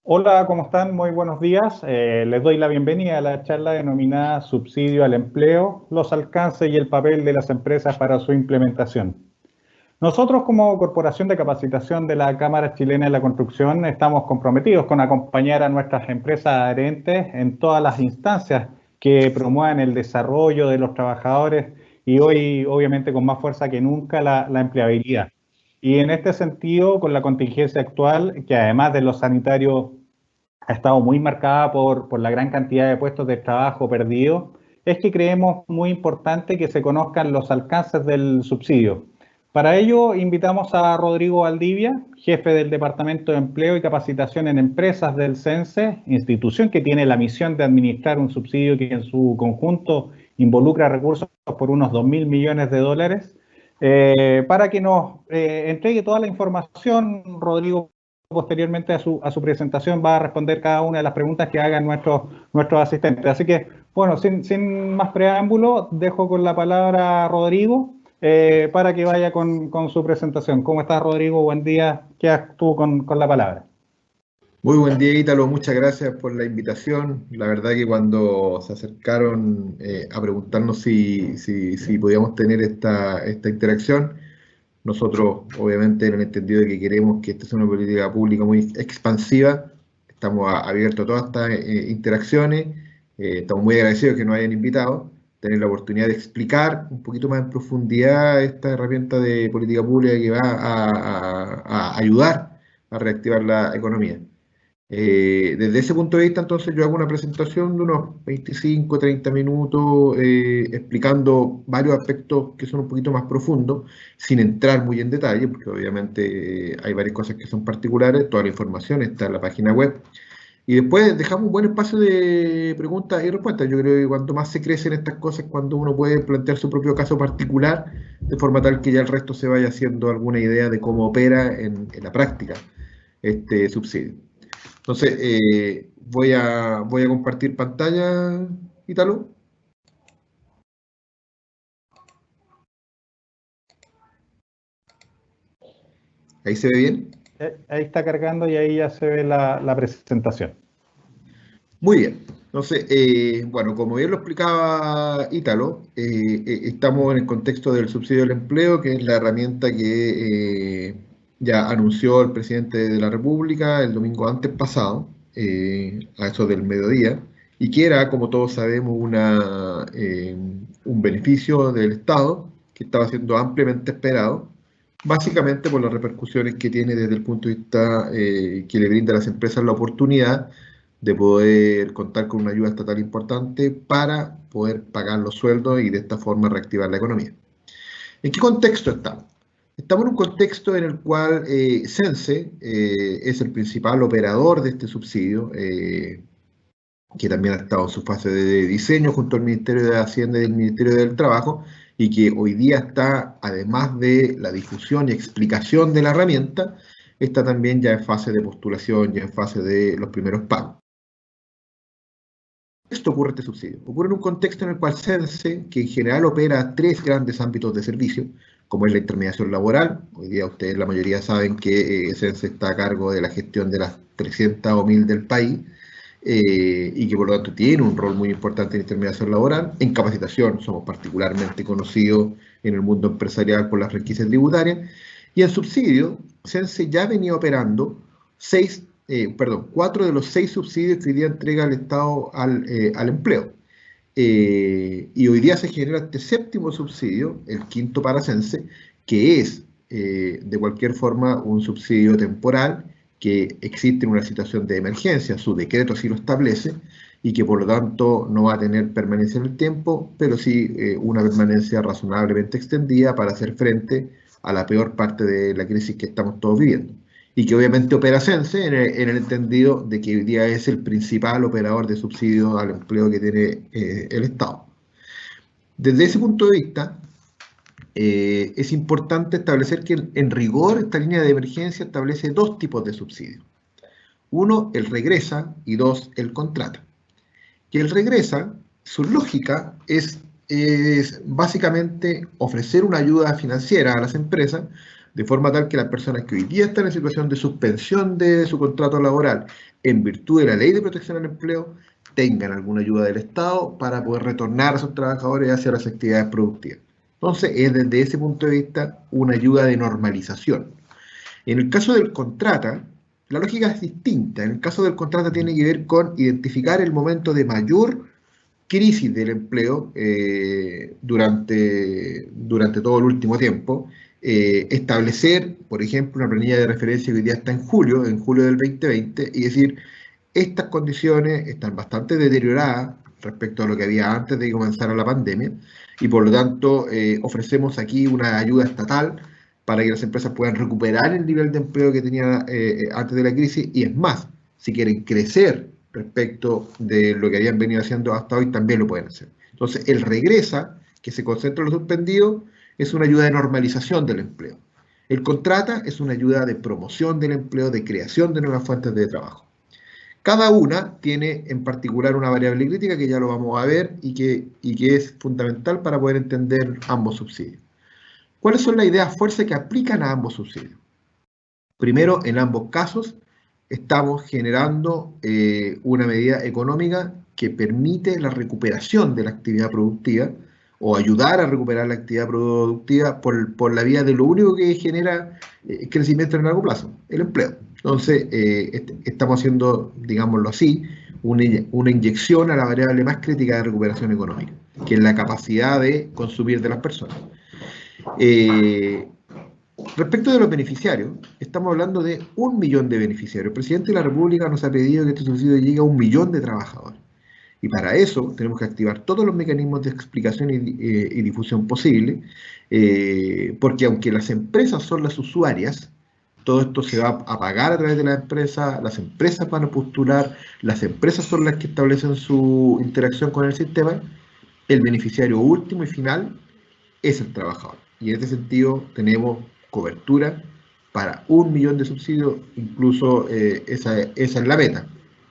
Hola, ¿cómo están? Muy buenos días. Les doy la bienvenida a la charla denominada Subsidio al Empleo, los alcances y el papel de las empresas para su implementación. Nosotros como Corporación de Capacitación de la Cámara Chilena de la Construcción estamos comprometidos con acompañar a nuestras empresas adherentes en todas las instancias que promuevan el desarrollo de los trabajadores y hoy obviamente con más fuerza que nunca la empleabilidad. Y en este sentido, con la contingencia actual, que además de los sanitarios ha estado muy marcada por la gran cantidad de puestos de trabajo perdidos, es que creemos muy importante que se conozcan los alcances del subsidio. Para ello, invitamos a Rodrigo Valdivia, jefe del Departamento de Empleo y Capacitación en Empresas del CENSE, institución que tiene la misión de administrar un subsidio que en su conjunto involucra recursos por unos 2.000 millones de dólares, para que nos entregue toda la información. Rodrigo, posteriormente a su presentación, va a responder cada una de las preguntas que hagan nuestros asistentes. Así que, bueno, sin más preámbulo, dejo con la palabra a Rodrigo para que vaya con su presentación. ¿Cómo estás, Rodrigo? Buen día. Quedas tú con la palabra. Muy buen día, Ítalo. Muchas gracias por la invitación. La verdad que cuando se acercaron a preguntarnos si podíamos tener esta interacción, nosotros obviamente en el entendido de que queremos que esta sea una política pública muy expansiva, estamos abiertos a todas estas interacciones. Estamos muy agradecidos que nos hayan invitado, tener la oportunidad de explicar un poquito más en profundidad esta herramienta de política pública que va a ayudar a reactivar la economía. Desde ese punto de vista, entonces, yo hago una presentación de unos 25, 30 minutos explicando varios aspectos que son un poquito más profundos, sin entrar muy en detalle, porque obviamente hay varias cosas que son particulares, toda la información está en la página web. Y después dejamos un buen espacio de preguntas y respuestas. Yo creo que cuanto más se crecen estas cosas, cuando uno puede plantear su propio caso particular, de forma tal que ya el resto se vaya haciendo alguna idea de cómo opera en la práctica este subsidio. Entonces, voy a compartir pantalla, Ítalo. Ahí se ve bien. Ahí está cargando y ahí ya se ve la presentación. Muy bien. Entonces, bueno, como bien lo explicaba Ítalo, estamos en el contexto del subsidio al empleo, que es la herramienta que ya anunció el presidente de la República el domingo antes pasado, a eso del mediodía, y que era, como todos sabemos, un beneficio del Estado que estaba siendo ampliamente esperado, básicamente por las repercusiones que tiene desde el punto de vista que le brinda a las empresas la oportunidad de poder contar con una ayuda estatal importante para poder pagar los sueldos y de esta forma reactivar la economía. ¿En qué contexto estamos? Estamos en un contexto en el cual CENSE es el principal operador de este subsidio, que también ha estado en su fase de diseño junto al Ministerio de Hacienda y el Ministerio del Trabajo, y que hoy día está, además de la difusión y explicación de la herramienta, está también ya en fase de postulación, ya en fase de los primeros pagos. Esto ocurre este subsidio. Ocurre en un contexto en el cual CENSE, que en general opera tres grandes ámbitos de servicio, como es la intermediación laboral. Hoy día ustedes, la mayoría, saben que CENSE está a cargo de la gestión de las 300 o 1000 del país, y que por lo tanto tiene un rol muy importante en intermediación laboral. En capacitación somos particularmente conocidos en el mundo empresarial por las franquicias tributarias. Y en subsidio, CENSE ya venía operando cuatro de los 6 subsidios que hoy día entrega el Estado al empleo. Y hoy día se genera este séptimo subsidio, el quinto para CENSE, que es de cualquier forma un subsidio temporal que existe en una situación de emergencia, su decreto sí lo establece, y que por lo tanto no va a tener permanencia en el tiempo, pero sí una permanencia razonablemente extendida para hacer frente a la peor parte de la crisis que estamos todos viviendo. Y que obviamente opera CENSE en el entendido de que hoy día es el principal operador de subsidio al empleo que tiene el Estado. Desde ese punto de vista, es importante establecer que en rigor esta línea de emergencia establece dos tipos de subsidio. Uno, el regresa, y dos, el contrata. Que el regresa, su lógica es básicamente ofrecer una ayuda financiera a las empresas de forma tal que las personas que hoy día están en situación de suspensión de su contrato laboral en virtud de la Ley de Protección al Empleo tengan alguna ayuda del Estado para poder retornar a sus trabajadores hacia las actividades productivas. Entonces, es desde ese punto de vista una ayuda de normalización. En el caso del contrata, la lógica es distinta. En el caso del contrata tiene que ver con identificar el momento de mayor crisis del empleo durante todo el último tiempo, establecer, por ejemplo, una planilla de referencia que hoy día está en julio del 2020, y decir, estas condiciones están bastante deterioradas respecto a lo que había antes de que comenzara la pandemia, y por lo tanto ofrecemos aquí una ayuda estatal para que las empresas puedan recuperar el nivel de empleo que tenían antes de la crisis, y es más, si quieren crecer respecto de lo que habían venido haciendo hasta hoy, también lo pueden hacer. Entonces, el regresa, que se concentra en lo suspendido, es una ayuda de normalización del empleo. El contrata es una ayuda de promoción del empleo, de creación de nuevas fuentes de trabajo. Cada una tiene en particular una variable crítica que ya lo vamos a ver y que es fundamental para poder entender ambos subsidios. ¿Cuáles son las ideas fuerza que aplican a ambos subsidios? Primero, en ambos casos, estamos generando una medida económica que permite la recuperación de la actividad productiva o ayudar a recuperar la actividad productiva por la vía de lo único que genera crecimiento en largo plazo, el empleo. Entonces, estamos haciendo, digámoslo así, una inyección a la variable más crítica de recuperación económica, que es la capacidad de consumir de las personas. Respecto de los beneficiarios, estamos hablando de 1 millón de beneficiarios. El presidente de la República nos ha pedido que este subsidio llegue a 1 millón de trabajadores. Y para eso tenemos que activar todos los mecanismos de explicación y difusión posible, porque aunque las empresas son las usuarias, todo esto se va a pagar a través de las empresas van a postular, las empresas son las que establecen su interacción con el sistema, el beneficiario último y final es el trabajador. Y en este sentido tenemos cobertura para 1 millón de subsidios, incluso esa es la meta.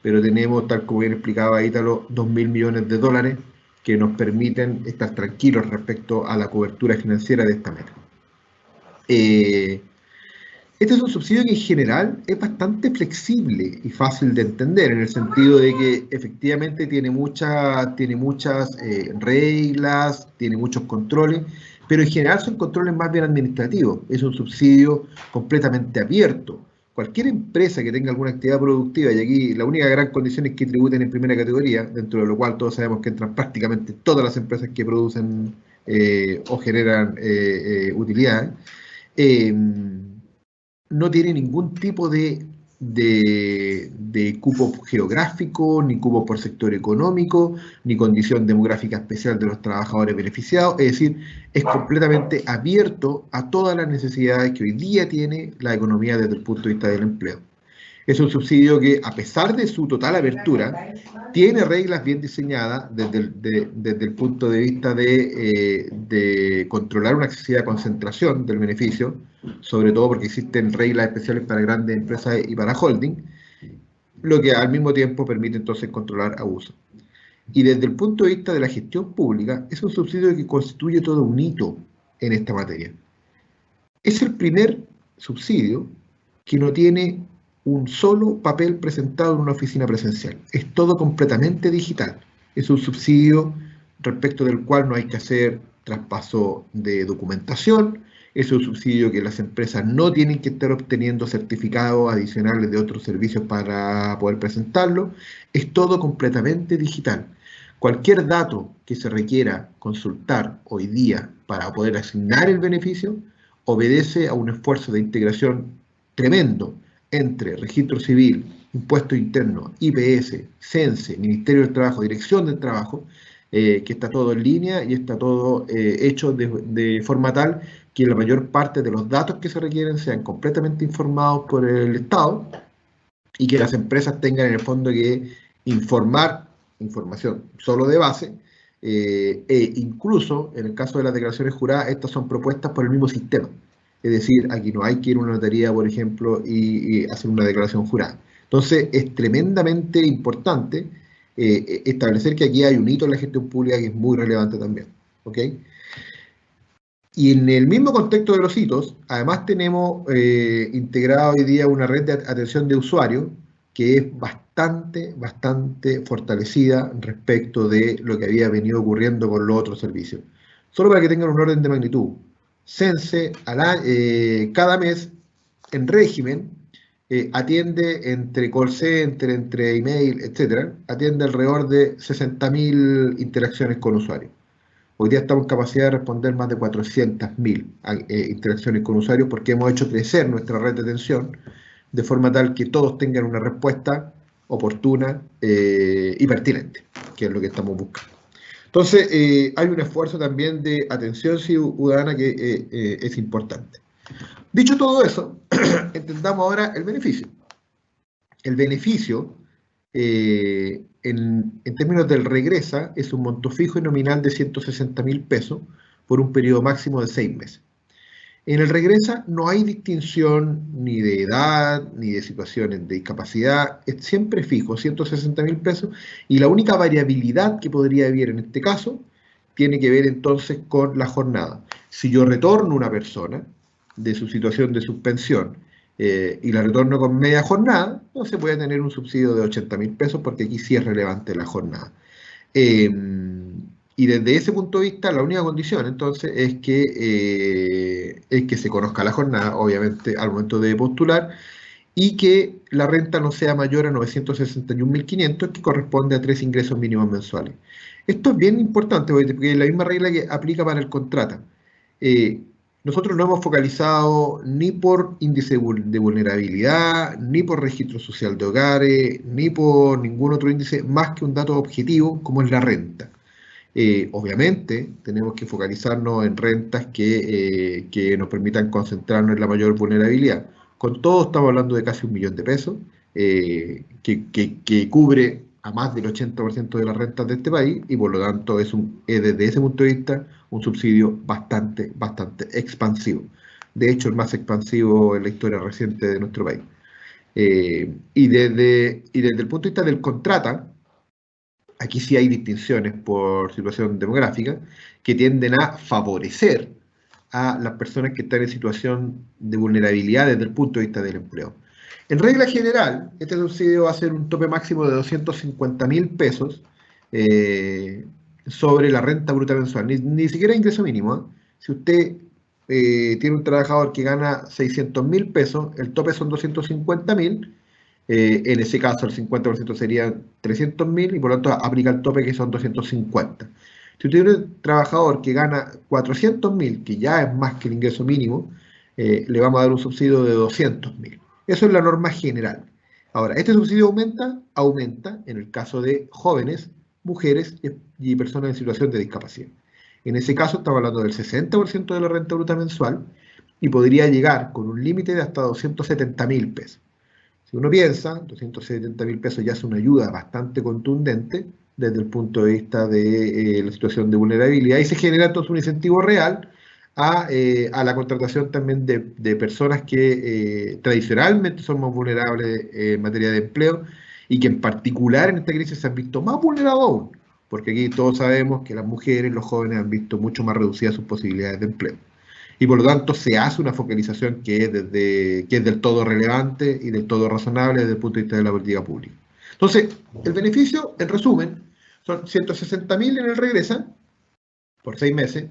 Pero tenemos, tal como bien explicaba Ítalo, 2.000 millones de dólares que nos permiten estar tranquilos respecto a la cobertura financiera de esta meta. Este es un subsidio que en general es bastante flexible y fácil de entender, en el sentido de que efectivamente tiene muchas reglas, tiene muchos controles, pero en general son controles más bien administrativos. Es un subsidio completamente abierto. Cualquier empresa que tenga alguna actividad productiva, y aquí la única gran condición es que tributen en primera categoría, dentro de lo cual todos sabemos que entran prácticamente todas las empresas que producen o generan utilidades, no tiene ningún tipo de cupo geográfico, ni cupo por sector económico, ni condición demográfica especial de los trabajadores beneficiados. Es decir, es completamente abierto a todas las necesidades que hoy día tiene la economía desde el punto de vista del empleo. Es un subsidio que, a pesar de su total abertura, tiene reglas bien diseñadas desde el punto de vista de controlar una excesiva concentración del beneficio, sobre todo porque existen reglas especiales para grandes empresas y para holding, lo que al mismo tiempo permite entonces controlar abusos. Y desde el punto de vista de la gestión pública, es un subsidio que constituye todo un hito en esta materia. Es el primer subsidio que no tiene un solo papel presentado en una oficina presencial. Es todo completamente digital. Es un subsidio respecto del cual no hay que hacer traspaso de documentación. Es un subsidio que las empresas no tienen que estar obteniendo certificados adicionales de otros servicios para poder presentarlo. Es todo completamente digital. Cualquier dato que se requiera consultar hoy día para poder asignar el beneficio obedece a un esfuerzo de integración tremendo entre Registro Civil, Impuesto Interno, IPS, CENSE, Ministerio del Trabajo, Dirección del Trabajo, que está todo en línea y está todo hecho de forma tal que la mayor parte de los datos que se requieren sean completamente informados por el Estado y que las empresas tengan en el fondo que informar información solo de base, e incluso en el caso de las declaraciones juradas, estas son propuestas por el mismo sistema. Es decir, aquí no hay que ir a una notaría, por ejemplo, y hacer una declaración jurada. Entonces, es tremendamente importante establecer que aquí hay un hito en la gestión pública que es muy relevante también. ¿Ok? Y en el mismo contexto de los hitos, además tenemos integrado hoy día una red de atención de usuarios que es bastante fortalecida respecto de lo que había venido ocurriendo con los otros servicios. Solo para que tengan un orden de magnitud, Sense cada mes en régimen atiende entre call center, entre email, etcétera, atiende alrededor de 60.000 interacciones con usuarios. Hoy día estamos en capacidad de responder más de 400.000 interacciones con usuarios porque hemos hecho crecer nuestra red de atención de forma tal que todos tengan una respuesta oportuna y pertinente, que es lo que estamos buscando. Entonces, hay un esfuerzo también de atención ciudadana que es importante. Dicho todo eso, entendamos ahora el beneficio. El beneficio, en términos del regresa, es un monto fijo y nominal de 160.000 pesos por un periodo máximo de 6 meses. En el regresa no hay distinción ni de edad, ni de situaciones de discapacidad, es siempre fijo, 160.000 pesos, y la única variabilidad que podría haber en este caso tiene que ver entonces con la jornada. Si yo retorno una persona de su situación de suspensión y la retorno con media jornada, entonces puede tener un subsidio de 80.000 pesos porque aquí sí es relevante la jornada. Y desde ese punto de vista, la única condición entonces es que se conozca la jornada, obviamente, al momento de postular, y que la renta no sea mayor a 961.500, que corresponde a 3 ingresos mínimos mensuales. Esto es bien importante, porque es la misma regla que aplica para el contrata. Nosotros no hemos focalizado ni por índice de vulnerabilidad, ni por registro social de hogares, ni por ningún otro índice, más que un dato objetivo como es la renta. Obviamente tenemos que focalizarnos en rentas que nos permitan concentrarnos en la mayor vulnerabilidad. Con todo estamos hablando de casi 1.000.000 de pesos, que cubre a más del 80% de las rentas de este país y por lo tanto es desde ese punto de vista un subsidio bastante expansivo. De hecho, el más expansivo en la historia reciente de nuestro país. Y desde el punto de vista del contrata, aquí sí hay distinciones por situación demográfica que tienden a favorecer a las personas que están en situación de vulnerabilidad desde el punto de vista del empleo. En regla general, este subsidio va a ser un tope máximo de 250.000 pesos sobre la renta bruta mensual, ni siquiera ingreso mínimo. ¿Eh? Si usted tiene un trabajador que gana 600.000 pesos, el tope son 250.000. En ese caso, el 50% serían 300.000 y por lo tanto aplica el tope que son 250. Si usted tiene un trabajador que gana 400.000, que ya es más que el ingreso mínimo, le vamos a dar un subsidio de 200.000. Eso es la norma general. Ahora, este subsidio aumenta en el caso de jóvenes, mujeres y personas en situación de discapacidad. En ese caso estamos hablando del 60% de la renta bruta mensual y podría llegar con un límite de hasta 270.000 pesos. Si uno piensa, 270.000 pesos ya es una ayuda bastante contundente desde el punto de vista de la situación de vulnerabilidad y se genera entonces un incentivo real a la contratación también de personas que tradicionalmente son más vulnerables en materia de empleo y que en particular en esta crisis se han visto más vulnerados aún, porque aquí todos sabemos que las mujeres, los jóvenes han visto mucho más reducidas sus posibilidades de empleo. Y por lo tanto se hace una focalización que es del todo relevante y del todo razonable desde el punto de vista de la política pública. Entonces, el beneficio, en resumen, son 160.000 en el regresa, por 6 meses,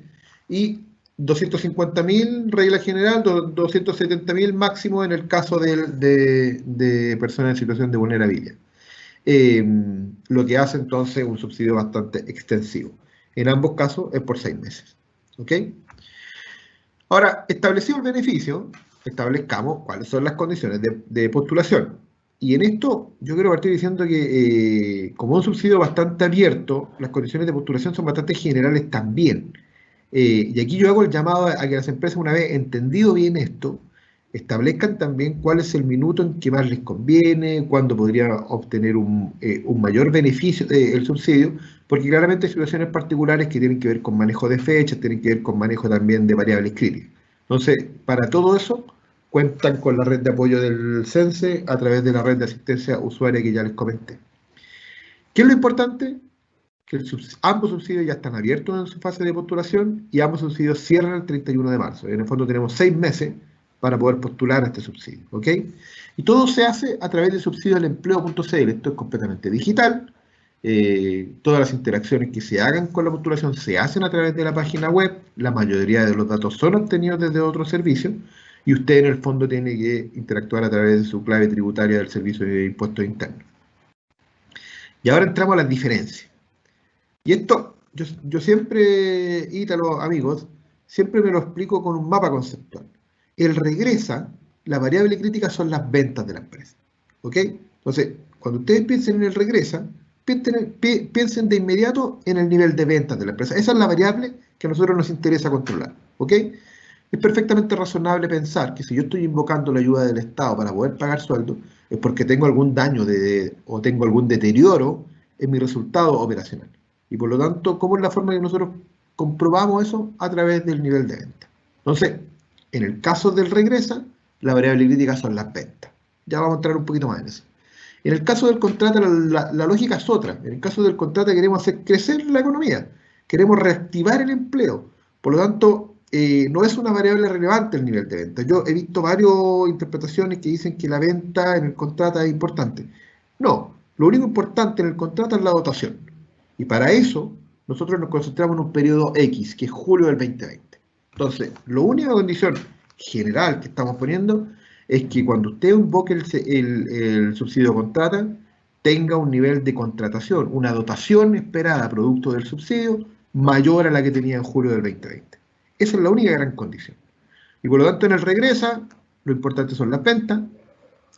y 250.000 regla general, 270.000 máximo en el caso de personas en situación de vulnerabilidad. Lo que hace entonces un subsidio bastante extensivo. En ambos casos es por 6 meses. ¿Ok? Ahora, establecido el beneficio, establezcamos cuáles son las condiciones de postulación. Y en esto yo quiero partir diciendo que como un subsidio bastante abierto, las condiciones de postulación son bastante generales también. Y aquí yo hago el llamado a que las empresas, una vez entendido bien esto, establezcan también cuál es el minuto en que más les conviene, cuándo podría obtener un mayor beneficio del subsidio, porque claramente hay situaciones particulares que tienen que ver con manejo de fechas, tienen que ver con manejo también de variables críticas. Entonces, para todo eso, cuentan con la red de apoyo del CENSE a través de la red de asistencia usuaria que ya les comenté. ¿Qué es lo importante? que ambos subsidios ya están abiertos en su fase de postulación y ambos subsidios cierran el 31 de marzo. En el fondo tenemos 6 meses para poder postular a este subsidio, ¿ok? Y todo se hace a través de subsidioalempleo.cl. Esto es completamente digital. Todas las interacciones que se hagan con la postulación se hacen a través de la página web. La mayoría de los datos son obtenidos desde otros servicios y usted en el fondo tiene que interactuar a través de su clave tributaria del Servicio de Impuestos Internos. Y ahora entramos a las diferencias. Y esto, yo siempre, Ítalo, amigos, siempre me lo explico con un mapa conceptual. El regresa, la variable crítica son las ventas de la empresa. ¿Ok? Entonces, cuando ustedes piensen en el regresa, piensen de inmediato en el nivel de ventas de la empresa. Esa es la variable que a nosotros nos interesa controlar. ¿Ok? Es perfectamente razonable pensar que si yo estoy invocando la ayuda del Estado para poder pagar sueldo, es porque tengo algún daño o tengo algún deterioro en mi resultado operacional. Y por lo tanto, ¿cómo es la forma que nosotros comprobamos eso? A través del nivel de venta. Entonces, en el caso del regresa, la variable crítica son las ventas. Ya vamos a entrar un poquito más en eso. En el caso del contrato, la lógica es otra. En el caso del contrato queremos hacer crecer la economía, queremos reactivar el empleo. Por lo tanto, no es una variable relevante el nivel de venta. Yo he visto varias interpretaciones que dicen que la venta en el contrato es importante. No, lo único importante en el contrato es la dotación. Y para eso, nosotros nos concentramos en un periodo X, que es julio del 2020. Entonces, la única condición general que estamos poniendo es que cuando usted invoque el subsidio contrata, tenga un nivel de contratación, una dotación esperada producto del subsidio mayor a la que tenía en julio del 2020. Esa es la única gran condición. Y por lo tanto, en el regresa, lo importante son las ventas,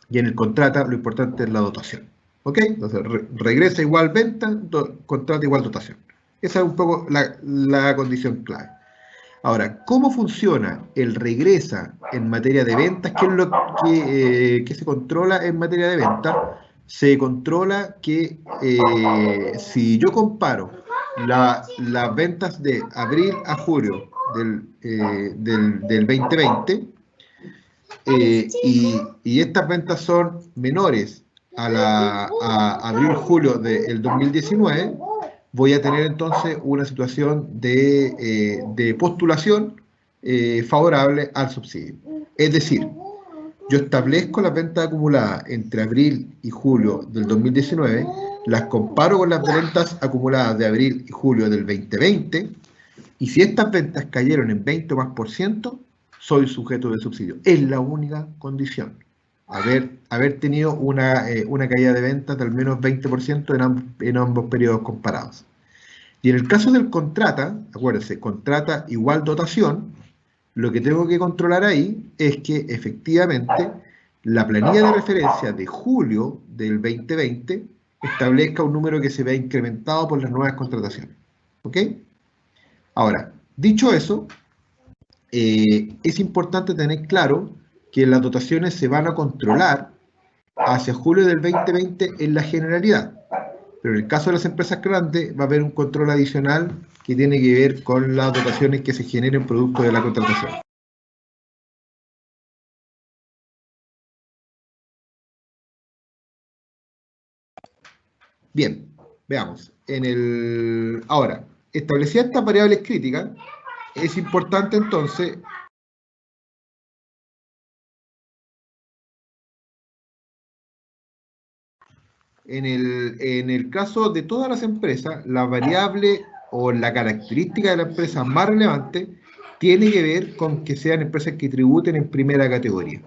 y en el contrata, lo importante es la dotación. ¿Ok? Entonces, regresa igual venta, contrata igual dotación. Esa es un poco la condición clave. Ahora, ¿cómo funciona el regresa en materia de ventas? ¿Qué es lo que se controla en materia de ventas? Se controla que si yo comparo las ventas de abril a julio del 2020 y estas ventas son menores a abril-julio del 2019, voy a tener entonces una situación de postulación favorable al subsidio. Es decir, yo establezco las ventas acumuladas entre abril y julio del 2019, las comparo con las ventas acumuladas de abril y julio del 2020, y si estas ventas cayeron en 20 o más por ciento, soy sujeto de subsidio. Es la única condición. Haber tenido una caída de ventas de al menos 20% en ambos periodos comparados. Y en el caso del contrata, acuérdense, contrata igual dotación, lo que tengo que controlar ahí es que efectivamente la planilla de referencia de julio del 2020 establezca un número que se vea incrementado por las nuevas contrataciones. ¿Ok? Ahora, dicho eso, es importante tener claro que las dotaciones se van a controlar hacia julio del 2020 en la generalidad. Pero en el caso de las empresas grandes va a haber un control adicional que tiene que ver con las dotaciones que se generen producto de la contratación. Bien, veamos. Ahora, establecidas estas variables críticas, es importante entonces en el caso de todas las empresas, la variable o la característica de la empresa más relevante tiene que ver con que sean empresas que tributen en primera categoría.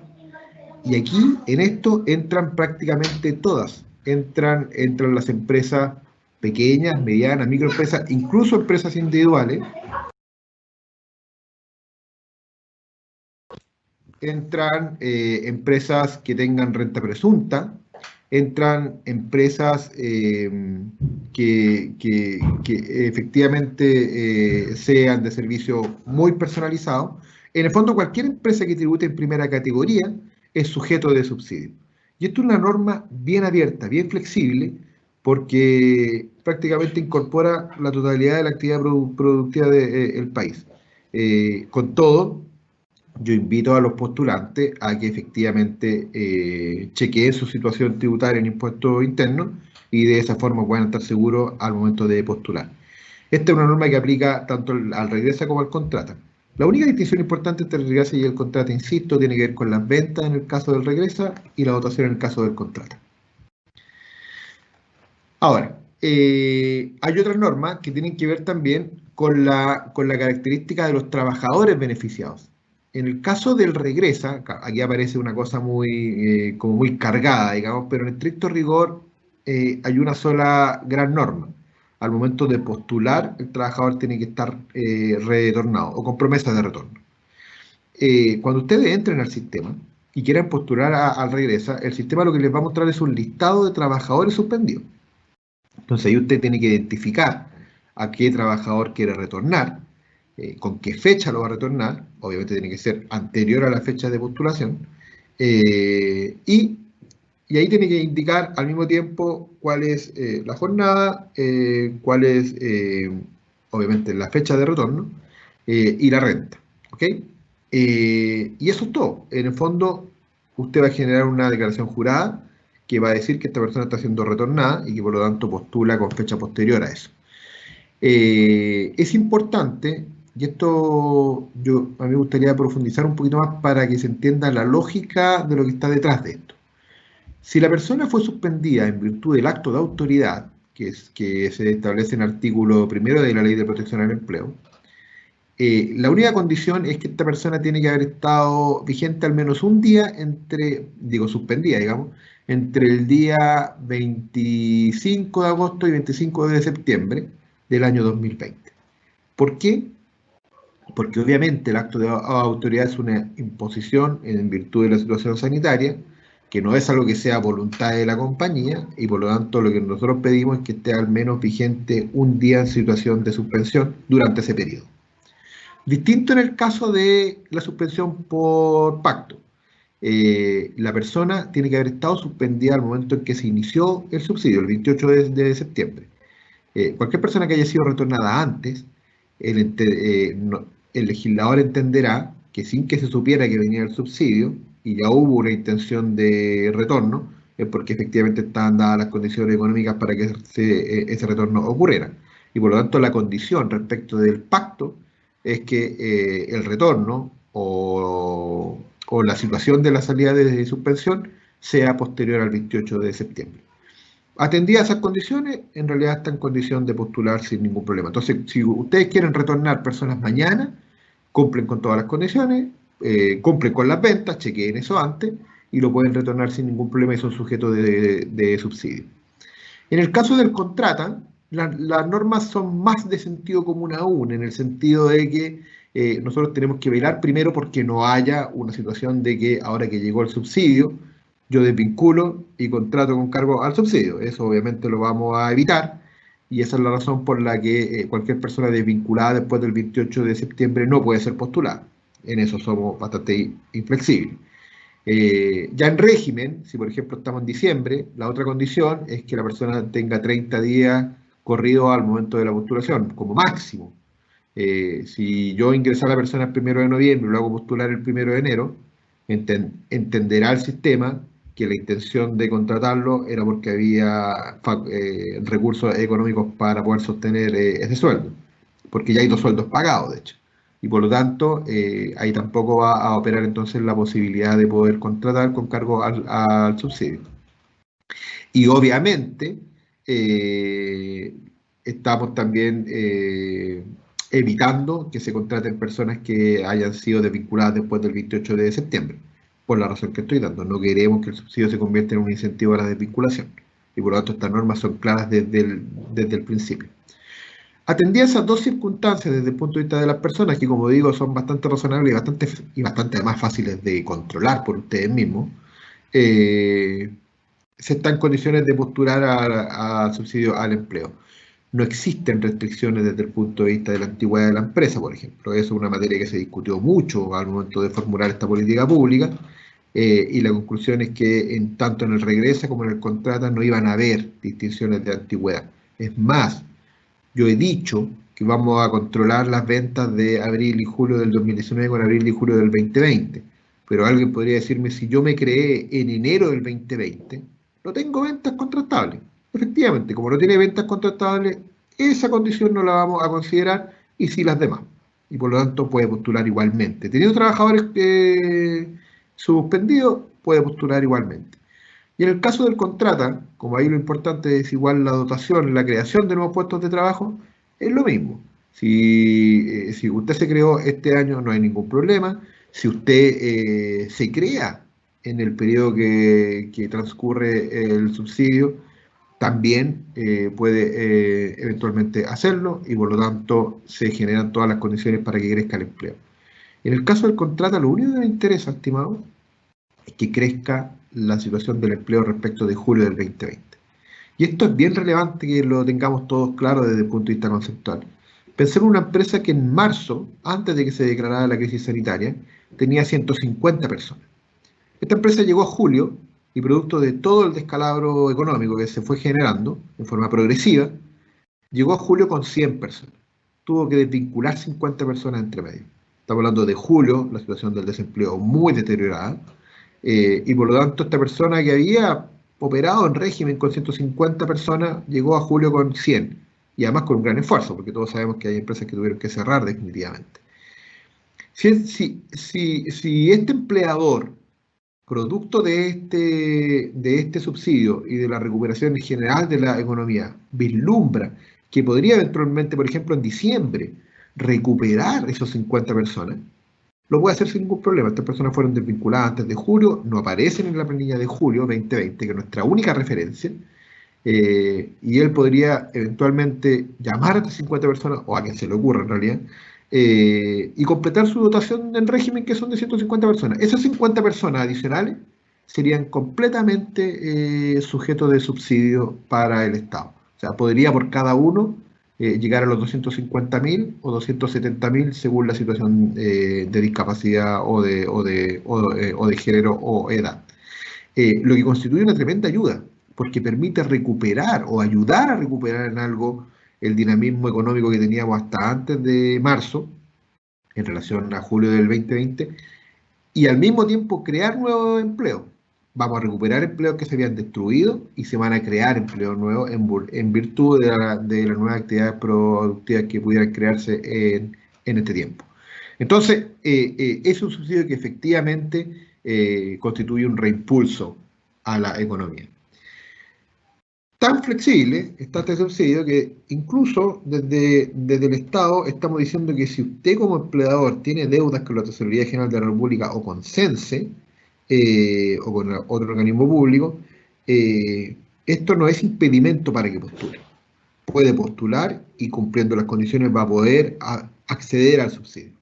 Y aquí, en esto, entran prácticamente todas. Entran las empresas pequeñas, medianas, microempresas, incluso empresas individuales. Entran empresas que tengan renta presunta, entran empresas que efectivamente sean de servicio muy personalizado. En el fondo, cualquier empresa que tribute en primera categoría es sujeto de subsidio. Y esto es una norma bien abierta, bien flexible, porque prácticamente incorpora la totalidad de la actividad productiva del país. Con todo, yo invito a los postulantes a que efectivamente chequeen su situación tributaria en impuestos internos y de esa forma puedan estar seguros al momento de postular. Esta es una norma que aplica tanto al regresa como al contrata. La única distinción importante entre el regresa y el contrata, insisto, tiene que ver con las ventas en el caso del regresa y la dotación en el caso del contrata. Ahora, hay otras normas que tienen que ver también con la característica de los trabajadores beneficiados. En el caso del regresa, aquí aparece una cosa como muy cargada, digamos, pero en estricto rigor hay una sola gran norma. Al momento de postular, el trabajador tiene que estar retornado o con promesa de retorno. Cuando ustedes entren al sistema y quieran postular al regresa, el sistema lo que les va a mostrar es un listado de trabajadores suspendidos. Entonces ahí usted tiene que identificar a qué trabajador quiere retornar, con qué fecha lo va a retornar, obviamente tiene que ser anterior a la fecha de postulación, y ahí tiene que indicar al mismo tiempo cuál es la jornada, cuál es obviamente la fecha de retorno y la renta. ¿Ok? Y eso es todo. En el fondo, usted va a generar una declaración jurada que va a decir que esta persona está siendo retornada y que por lo tanto postula con fecha posterior a eso. Es importante, y esto a mí me gustaría profundizar un poquito más para que se entienda la lógica de lo que está detrás de esto. Si la persona fue suspendida en virtud del acto de autoridad, que se establece en el artículo 1 de la Ley de Protección al Empleo, la única condición es que esta persona tiene que haber estado vigente al menos un día suspendida, digamos, entre el día 25 de agosto y 25 de septiembre del año 2020. ¿Por qué? Porque obviamente el acto de autoridad es una imposición en virtud de la situación sanitaria, que no es algo que sea voluntad de la compañía, y por lo tanto lo que nosotros pedimos es que esté al menos vigente un día en situación de suspensión durante ese periodo. Distinto en el caso de la suspensión por pacto. La persona tiene que haber estado suspendida al momento en que se inició el subsidio, el 28 de septiembre. Cualquier persona que haya sido retornada antes, el legislador entenderá que sin que se supiera que venía el subsidio y ya hubo una intención de retorno, es porque efectivamente estaban dadas las condiciones económicas para que ese retorno ocurriera. Y por lo tanto la condición respecto del pacto es que el retorno o la situación de la salida de suspensión sea posterior al 28 de septiembre. Atendidas esas condiciones, en realidad está en condición de postular sin ningún problema. Entonces, si ustedes quieren retornar personas mañana, cumplen con todas las condiciones, cumplen con las ventas, chequeen eso antes, y lo pueden retornar sin ningún problema y son sujetos de subsidio. En el caso del contrata, las normas son más de sentido común aún, en el sentido de que nosotros tenemos que velar primero porque no haya una situación de que ahora que llegó el subsidio, yo desvinculo y contrato con cargo al subsidio. Eso obviamente lo vamos a evitar y esa es la razón por la que cualquier persona desvinculada después del 28 de septiembre no puede ser postulada. En eso somos bastante inflexibles. Ya en régimen, si por ejemplo estamos en diciembre, la otra condición es que la persona tenga 30 días corridos al momento de la postulación, como máximo. Si yo ingresé a la persona el 1 de noviembre y lo hago postular el 1 de enero, entenderá el sistema que la intención de contratarlo era porque había recursos económicos para poder sostener ese sueldo, porque ya hay 2 sueldos pagados, de hecho. Y por lo tanto, ahí tampoco va a operar entonces la posibilidad de poder contratar con cargo al subsidio. Y obviamente, estamos también evitando que se contraten personas que hayan sido desvinculadas después del 28 de septiembre, por la razón que estoy dando. No queremos que el subsidio se convierta en un incentivo a la desvinculación. Y por lo tanto, estas normas son claras desde el principio. Atendidas esas dos circunstancias desde el punto de vista de las personas, que como digo son bastante razonables y bastante más fáciles de controlar por ustedes mismos, se está en condiciones de postular al subsidio al empleo. No existen restricciones desde el punto de vista de la antigüedad de la empresa, por ejemplo. Eso es una materia que se discutió mucho al momento de formular esta política pública, y la conclusión es que tanto en el regresa como en el contrata no iban a haber distinciones de antigüedad. Es más, yo he dicho que vamos a controlar las ventas de abril y julio del 2019 con abril y julio del 2020. Pero alguien podría decirme, si yo me creé en enero del 2020, no tengo ventas contratables. efectivamente, como no tiene ventas contratables, esa condición no la vamos a considerar y sí las demás. Y por lo tanto puede postular igualmente. Teniendo trabajadores suspendidos, puede postular igualmente. Y en el caso del contrata, como ahí lo importante es igual la dotación, la creación de nuevos puestos de trabajo, es lo mismo. Si usted se creó este año, no hay ningún problema. Si usted se crea en el periodo que transcurre el subsidio, también puede eventualmente hacerlo y por lo tanto se generan todas las condiciones para que crezca el empleo. En el caso del contrata, lo único que me interesa, estimado, es que crezca la situación del empleo respecto de julio del 2020. Y esto es bien relevante que lo tengamos todos claro desde el punto de vista conceptual. Pensemos en una empresa que en marzo, antes de que se declarara la crisis sanitaria, tenía 150 personas. Esta empresa llegó a julio y producto de todo el descalabro económico que se fue generando en forma progresiva, llegó a julio con 100 personas. Tuvo que desvincular 50 personas entre medio. Estamos hablando de julio, la situación del desempleo muy deteriorada, y por lo tanto esta persona que había operado en régimen con 150 personas llegó a julio con 100 y además con un gran esfuerzo, porque todos sabemos que hay empresas que tuvieron que cerrar definitivamente. Si este empleador, producto de este subsidio y de la recuperación en general de la economía, vislumbra que podría eventualmente, por ejemplo, en diciembre, recuperar esos 50 personas, lo puede hacer sin ningún problema. Estas personas fueron desvinculadas antes de julio, no aparecen en la planilla de julio 2020, que es nuestra única referencia, y él podría eventualmente llamar a estas 50 personas, o a quien se le ocurra en realidad, y completar su dotación en régimen, que son de 150 personas. Esas 50 personas adicionales serían completamente sujetos de subsidio para el Estado. O sea, podría por cada uno llegar a los 250.000 o 270.000 según la situación de discapacidad o de género o edad. Lo que constituye una tremenda ayuda, porque permite recuperar o ayudar a recuperar en algo el dinamismo económico que teníamos hasta antes de marzo, en relación a julio del 2020, y al mismo tiempo crear nuevos empleos. Vamos a recuperar empleos que se habían destruido y se van a crear empleos nuevos en virtud de las nuevas actividades productivas que pudieran crearse en este tiempo. Entonces, es un subsidio que efectivamente constituye un reimpulso a la economía. Tan flexible está este subsidio que incluso desde el Estado estamos diciendo que si usted como empleador tiene deudas con la Tesorería General de la República o con CENSE o con otro organismo público, esto no es impedimento para que postule. Puede postular y cumpliendo las condiciones va a poder acceder al subsidio.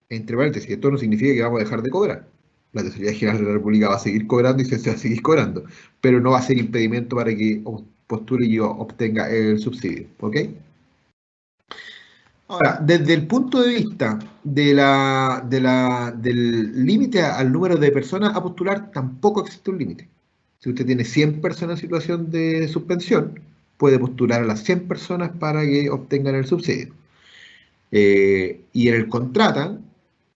Entre paréntesis, esto no significa que vamos a dejar de cobrar. La Tesorería General de la República va a seguir cobrando y se va a seguir cobrando, pero no va a ser impedimento para que postule y obtenga el subsidio. ¿Ok? Ahora, desde el punto de vista del límite al número de personas a postular, tampoco existe un límite. Si usted tiene 100 personas en situación de suspensión, puede postular a las 100 personas para que obtengan el subsidio. Y en el contrata,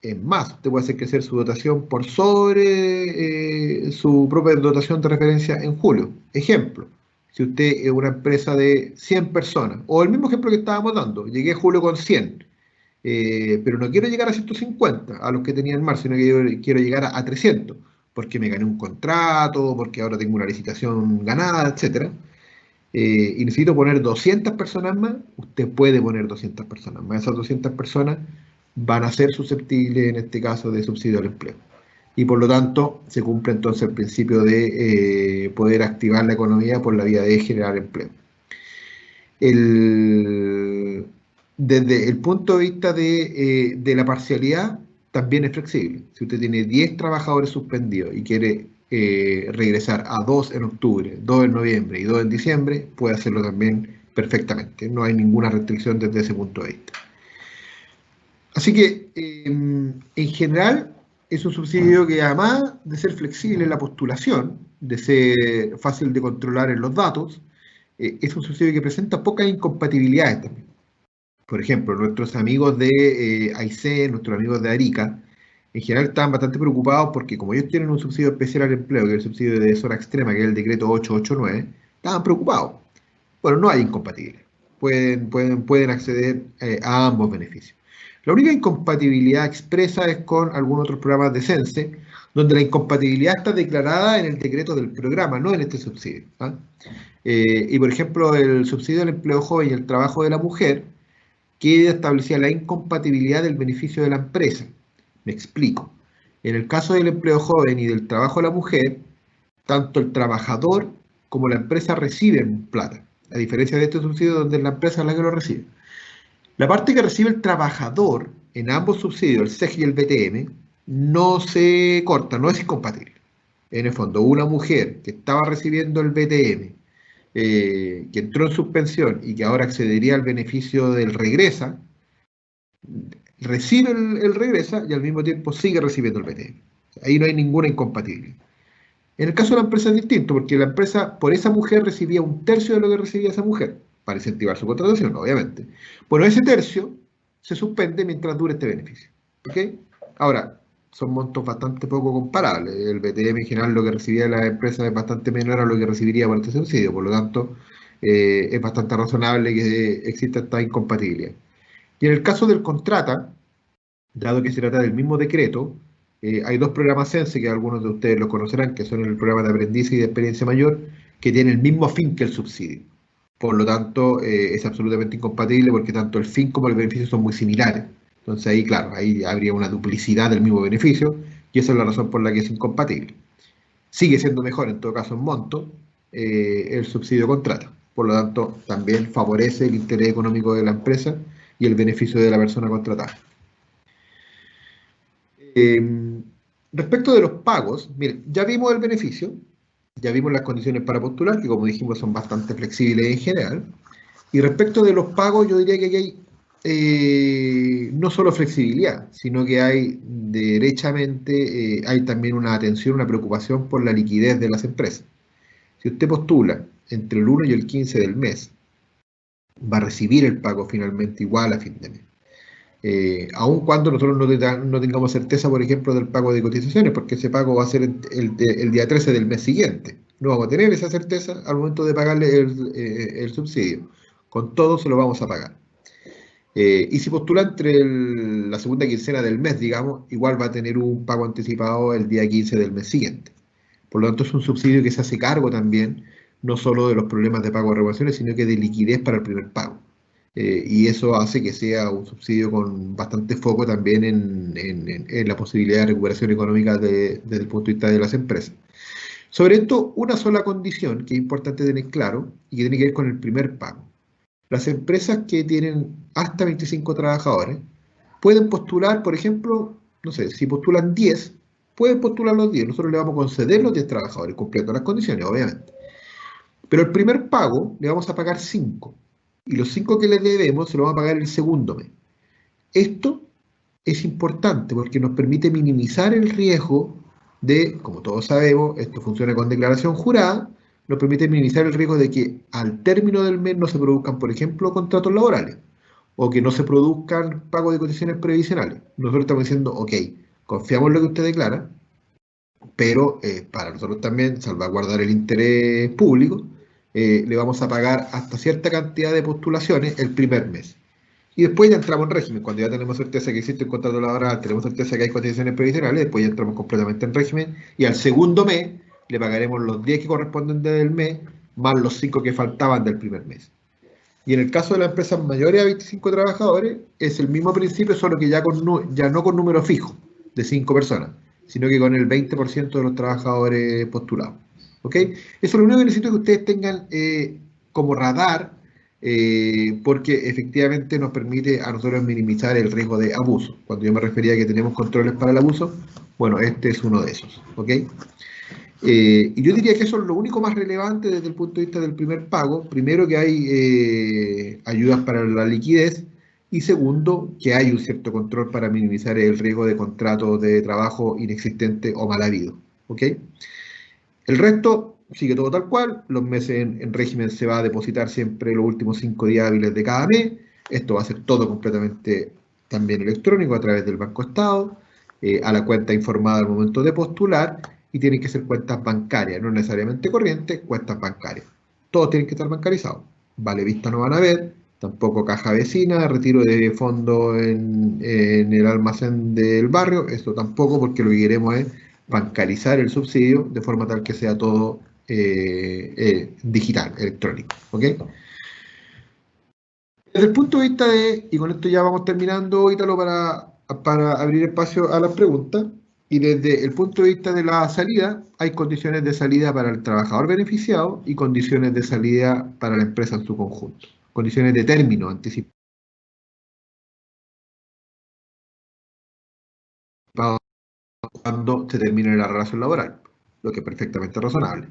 es más, usted puede hacer crecer su dotación por sobre su propia dotación de referencia en julio. Ejemplo, si usted es una empresa de 100 personas, o el mismo ejemplo que estábamos dando, llegué a julio con 100, pero no quiero llegar a 150, a los que tenía en marzo, sino que quiero llegar a 300, porque me gané un contrato, porque ahora tengo una licitación ganada, etc. Y necesito poner 200 personas más, usted puede poner 200 personas más. Esas 200 personas van a ser susceptibles, en este caso, de subsidio al empleo. Y por lo tanto, se cumple entonces el principio de poder activar la economía por la vía de generar empleo. Desde el punto de vista de la parcialidad, también es flexible. Si usted tiene 10 trabajadores suspendidos y quiere regresar a 2 en octubre, 2 en noviembre y 2 en diciembre, puede hacerlo también perfectamente. No hay ninguna restricción desde ese punto de vista. Así que, en general, es un subsidio que además de ser flexible en la postulación, de ser fácil de controlar en los datos, es un subsidio que presenta pocas incompatibilidades también. Por ejemplo, nuestros amigos de Aysén, nuestros amigos de Arica, en general estaban bastante preocupados porque como ellos tienen un subsidio especial al empleo, que es el subsidio de zona extrema, que es el decreto 889, estaban preocupados. Bueno, no hay incompatibilidad. Pueden acceder a ambos beneficios. La única incompatibilidad expresa es con algunos otros programas de CENSE, donde la incompatibilidad está declarada en el decreto del programa, no en este subsidio. ¿Ah? Y por ejemplo, el subsidio del empleo joven y el trabajo de la mujer queda establecida la incompatibilidad del beneficio de la empresa. Me explico. En el caso del empleo joven y del trabajo de la mujer, tanto el trabajador como la empresa reciben plata, a diferencia de este subsidio donde la empresa es la que lo recibe. La parte que recibe el trabajador en ambos subsidios, el SEG y el BTM, no se corta, no es incompatible. En el fondo, una mujer que estaba recibiendo el BTM, que entró en suspensión y que ahora accedería al beneficio del regresa, recibe el regresa y al mismo tiempo sigue recibiendo el BTM. Ahí no hay ninguna incompatibilidad. En el caso de la empresa es distinto, porque la empresa por esa mujer recibía un tercio de lo que recibía esa mujer, para incentivar su contratación, obviamente. Bueno, ese tercio se suspende mientras dure este beneficio. ¿Ok? Ahora, son montos bastante poco comparables. El BTM en general lo que recibía la empresa es bastante menor a lo que recibiría por este subsidio, por lo tanto, es bastante razonable que exista esta incompatibilidad. Y en el caso del contrata, dado que se trata del mismo decreto, hay dos programas CENSE que algunos de ustedes lo conocerán, que son el programa de aprendiz y de experiencia mayor, que tienen el mismo fin que el subsidio. Por lo tanto, es absolutamente incompatible porque tanto el fin como el beneficio son muy similares. Entonces ahí, claro, ahí habría una duplicidad del mismo beneficio y esa es la razón por la que es incompatible. Sigue siendo mejor, en todo caso, en monto, el subsidio contrata. Por lo tanto, también favorece el interés económico de la empresa y el beneficio de la persona contratada. Respecto de los pagos, miren, ya vimos el beneficio, ya vimos las condiciones para postular, que como dijimos son bastante flexibles en general. Y respecto de los pagos, yo diría que aquí hay no solo flexibilidad, sino que hay derechamente, hay también una atención, una preocupación por la liquidez de las empresas. Si usted postula entre el 1 y el 15 del mes, va a recibir el pago finalmente igual a fin de mes. Aun cuando nosotros no tengamos certeza, por ejemplo, del pago de cotizaciones, porque ese pago va a ser el día 13 del mes siguiente. No vamos a tener esa certeza al momento de pagarle el subsidio. Con todo se lo vamos a pagar. Y si postula entre la segunda quincena del mes, digamos, igual va a tener un pago anticipado el día 15 del mes siguiente. Por lo tanto, es un subsidio que se hace cargo también, no solo de los problemas de pago de regulaciones, sino que de liquidez para el primer pago. Y eso hace que sea un subsidio con bastante foco también en la posibilidad de recuperación económica desde el punto de vista de las empresas. Sobre esto, una sola condición que es importante tener claro y que tiene que ver con el primer pago. Las empresas que tienen hasta 25 trabajadores pueden postular, por ejemplo, no sé, si postulan 10, pueden postular los 10. Nosotros le vamos a conceder los 10 trabajadores, cumpliendo las condiciones, obviamente. Pero el primer pago le vamos a pagar 5. Y los 5 que le debemos se lo vamos a pagar el segundo mes. Esto es importante porque nos permite minimizar el riesgo de, como todos sabemos, esto funciona con declaración jurada, nos permite minimizar el riesgo de que al término del mes no se produzcan, por ejemplo, contratos laborales o que no se produzcan pagos de cotizaciones previsionales. Nosotros estamos diciendo, ok, confiamos en lo que usted declara, pero para nosotros también salvaguardar el interés público, le vamos a pagar hasta cierta cantidad de postulaciones el primer mes. Y después ya entramos en régimen. Cuando ya tenemos certeza que existe un contrato laboral, tenemos certeza que hay cotizaciones previsionales, después ya entramos completamente en régimen. Y al segundo mes le pagaremos los 10 que corresponden del mes, más los 5 que faltaban del primer mes. Y en el caso de las empresas mayores a 25 trabajadores, es el mismo principio, solo que ya no con número fijo de 5 personas, sino que con el 20% de los trabajadores postulados. ¿Ok? Eso es lo único que necesito que ustedes tengan como radar, porque efectivamente nos permite a nosotros minimizar el riesgo de abuso. Cuando yo me refería a que tenemos controles para el abuso, bueno, este es uno de esos. ¿Ok? Y yo diría que eso es lo único más relevante desde el punto de vista del primer pago. Primero, que hay ayudas para la liquidez, y segundo, que hay un cierto control para minimizar el riesgo de contratos de trabajo inexistente o mal habido. ¿Ok? El resto sigue todo tal cual. Los meses en régimen se va a depositar siempre los últimos 5 días hábiles de cada mes. Esto va a ser todo completamente también electrónico a través del Banco Estado, a la cuenta informada al momento de postular, y tienen que ser cuentas bancarias, no necesariamente corrientes, cuentas bancarias. Todos tienen que estar bancarizados. vale vista no van a ver, tampoco caja vecina, retiro de fondo en el almacén del barrio, esto tampoco, porque lo que queremos es bancarizar el subsidio de forma tal que sea todo digital, electrónico. ¿Ok? Desde el punto de vista de, y con esto ya vamos terminando, Ítalo, para abrir espacio a las preguntas, y desde el punto de vista de la salida, hay condiciones de salida para el trabajador beneficiado y condiciones de salida para la empresa en su conjunto. Condiciones de término anticipado cuando se termine la relación laboral, lo que es perfectamente razonable.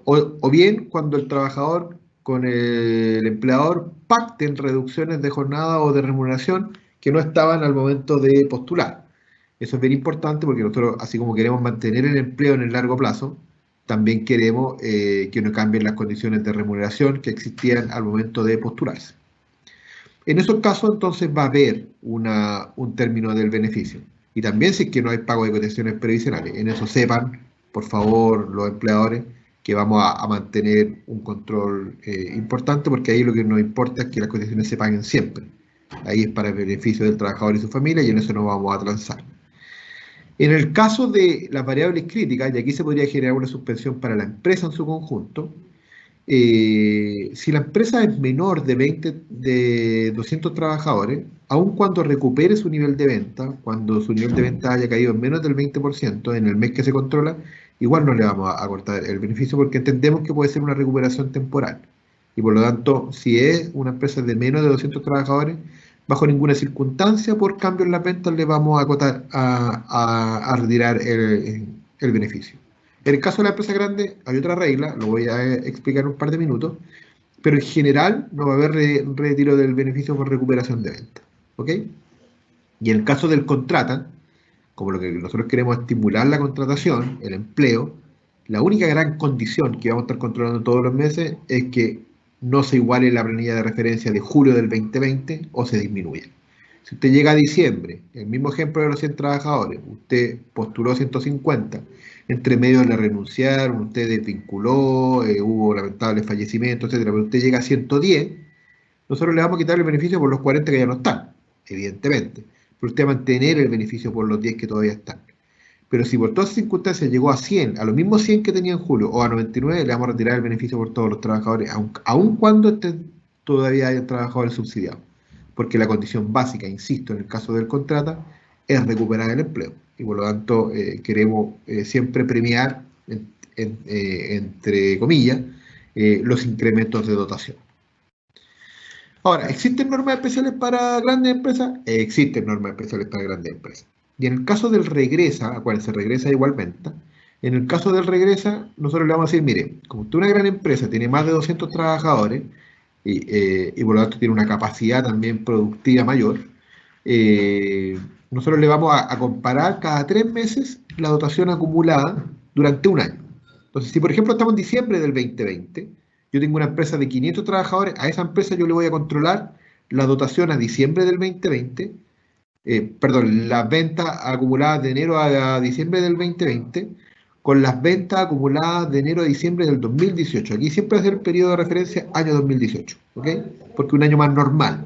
O bien cuando el trabajador con el empleador pacten reducciones de jornada o de remuneración que no estaban al momento de postular. Eso es bien importante porque nosotros, así como queremos mantener el empleo en el largo plazo, también queremos que no cambien las condiciones de remuneración que existían al momento de postularse. En esos casos, entonces, va a haber un término del beneficio. Y también si es que no hay pago de cotizaciones previsionales. En eso sepan, por favor, los empleadores, que vamos a mantener un control importante, porque ahí lo que nos importa es que las cotizaciones se paguen siempre. Ahí es para el beneficio del trabajador y su familia, y en eso no vamos a transar. En el caso de las variables críticas, y aquí se podría generar una suspensión para la empresa en su conjunto, si la empresa es menor de 200 trabajadores, aun cuando recupere su nivel de venta, cuando su nivel de venta haya caído en menos del 20% en el mes que se controla, igual no le vamos a cortar el beneficio porque entendemos que puede ser una recuperación temporal. Y por lo tanto, si es una empresa de menos de 200 trabajadores, bajo ninguna circunstancia, por cambio en las ventas, le vamos a, a retirar el beneficio. En el caso de la empresa grande hay otra regla, lo voy a explicar en un par de minutos, pero en general no va a haber retiro del beneficio por recuperación de venta. ¿Ok? Y en el caso del contrata, como lo que nosotros queremos estimular la contratación, el empleo, la única gran condición que vamos a estar controlando todos los meses es que no se iguale la planilla de referencia de julio del 2020 o se disminuya. Si usted llega a diciembre, el mismo ejemplo de los 100 trabajadores, usted postuló 150, entre medio le renunciaron, usted desvinculó, hubo lamentables fallecimientos, etcétera, pero usted llega a 110, nosotros le vamos a quitar el beneficio por los 40 que ya no están, evidentemente, pero usted va a mantener el beneficio por los 10 que todavía están. Pero si por todas esas circunstancias llegó a 100, a los mismos 100 que tenía en julio, o a 99, le vamos a retirar el beneficio por todos los trabajadores, aun cuando todavía hayan trabajadores subsidiados. Porque la condición básica, insisto, en el caso del contrata, es recuperar el empleo. Y por lo tanto, queremos siempre premiar, entre comillas, los incrementos de dotación. Ahora, ¿existen normas especiales para grandes empresas? Existen normas especiales para grandes empresas. Y en el caso del regresa, acuérdense, regresa igualmente. En el caso del regresa, nosotros le vamos a decir, mire, como usted es una gran empresa, tiene más de 200 trabajadores y por lo tanto tiene una capacidad también productiva mayor, nosotros le vamos a comparar cada 3 meses la dotación acumulada durante un año. Entonces, si por ejemplo estamos en diciembre del 2020, yo tengo una empresa de 500 trabajadores, a esa empresa yo le voy a controlar la dotación a diciembre del 2020, perdón, las ventas acumuladas de enero a diciembre del 2020, con las ventas acumuladas de enero a diciembre del 2018. Aquí siempre es el periodo de referencia año 2018, ¿ok? Porque es un año más normal.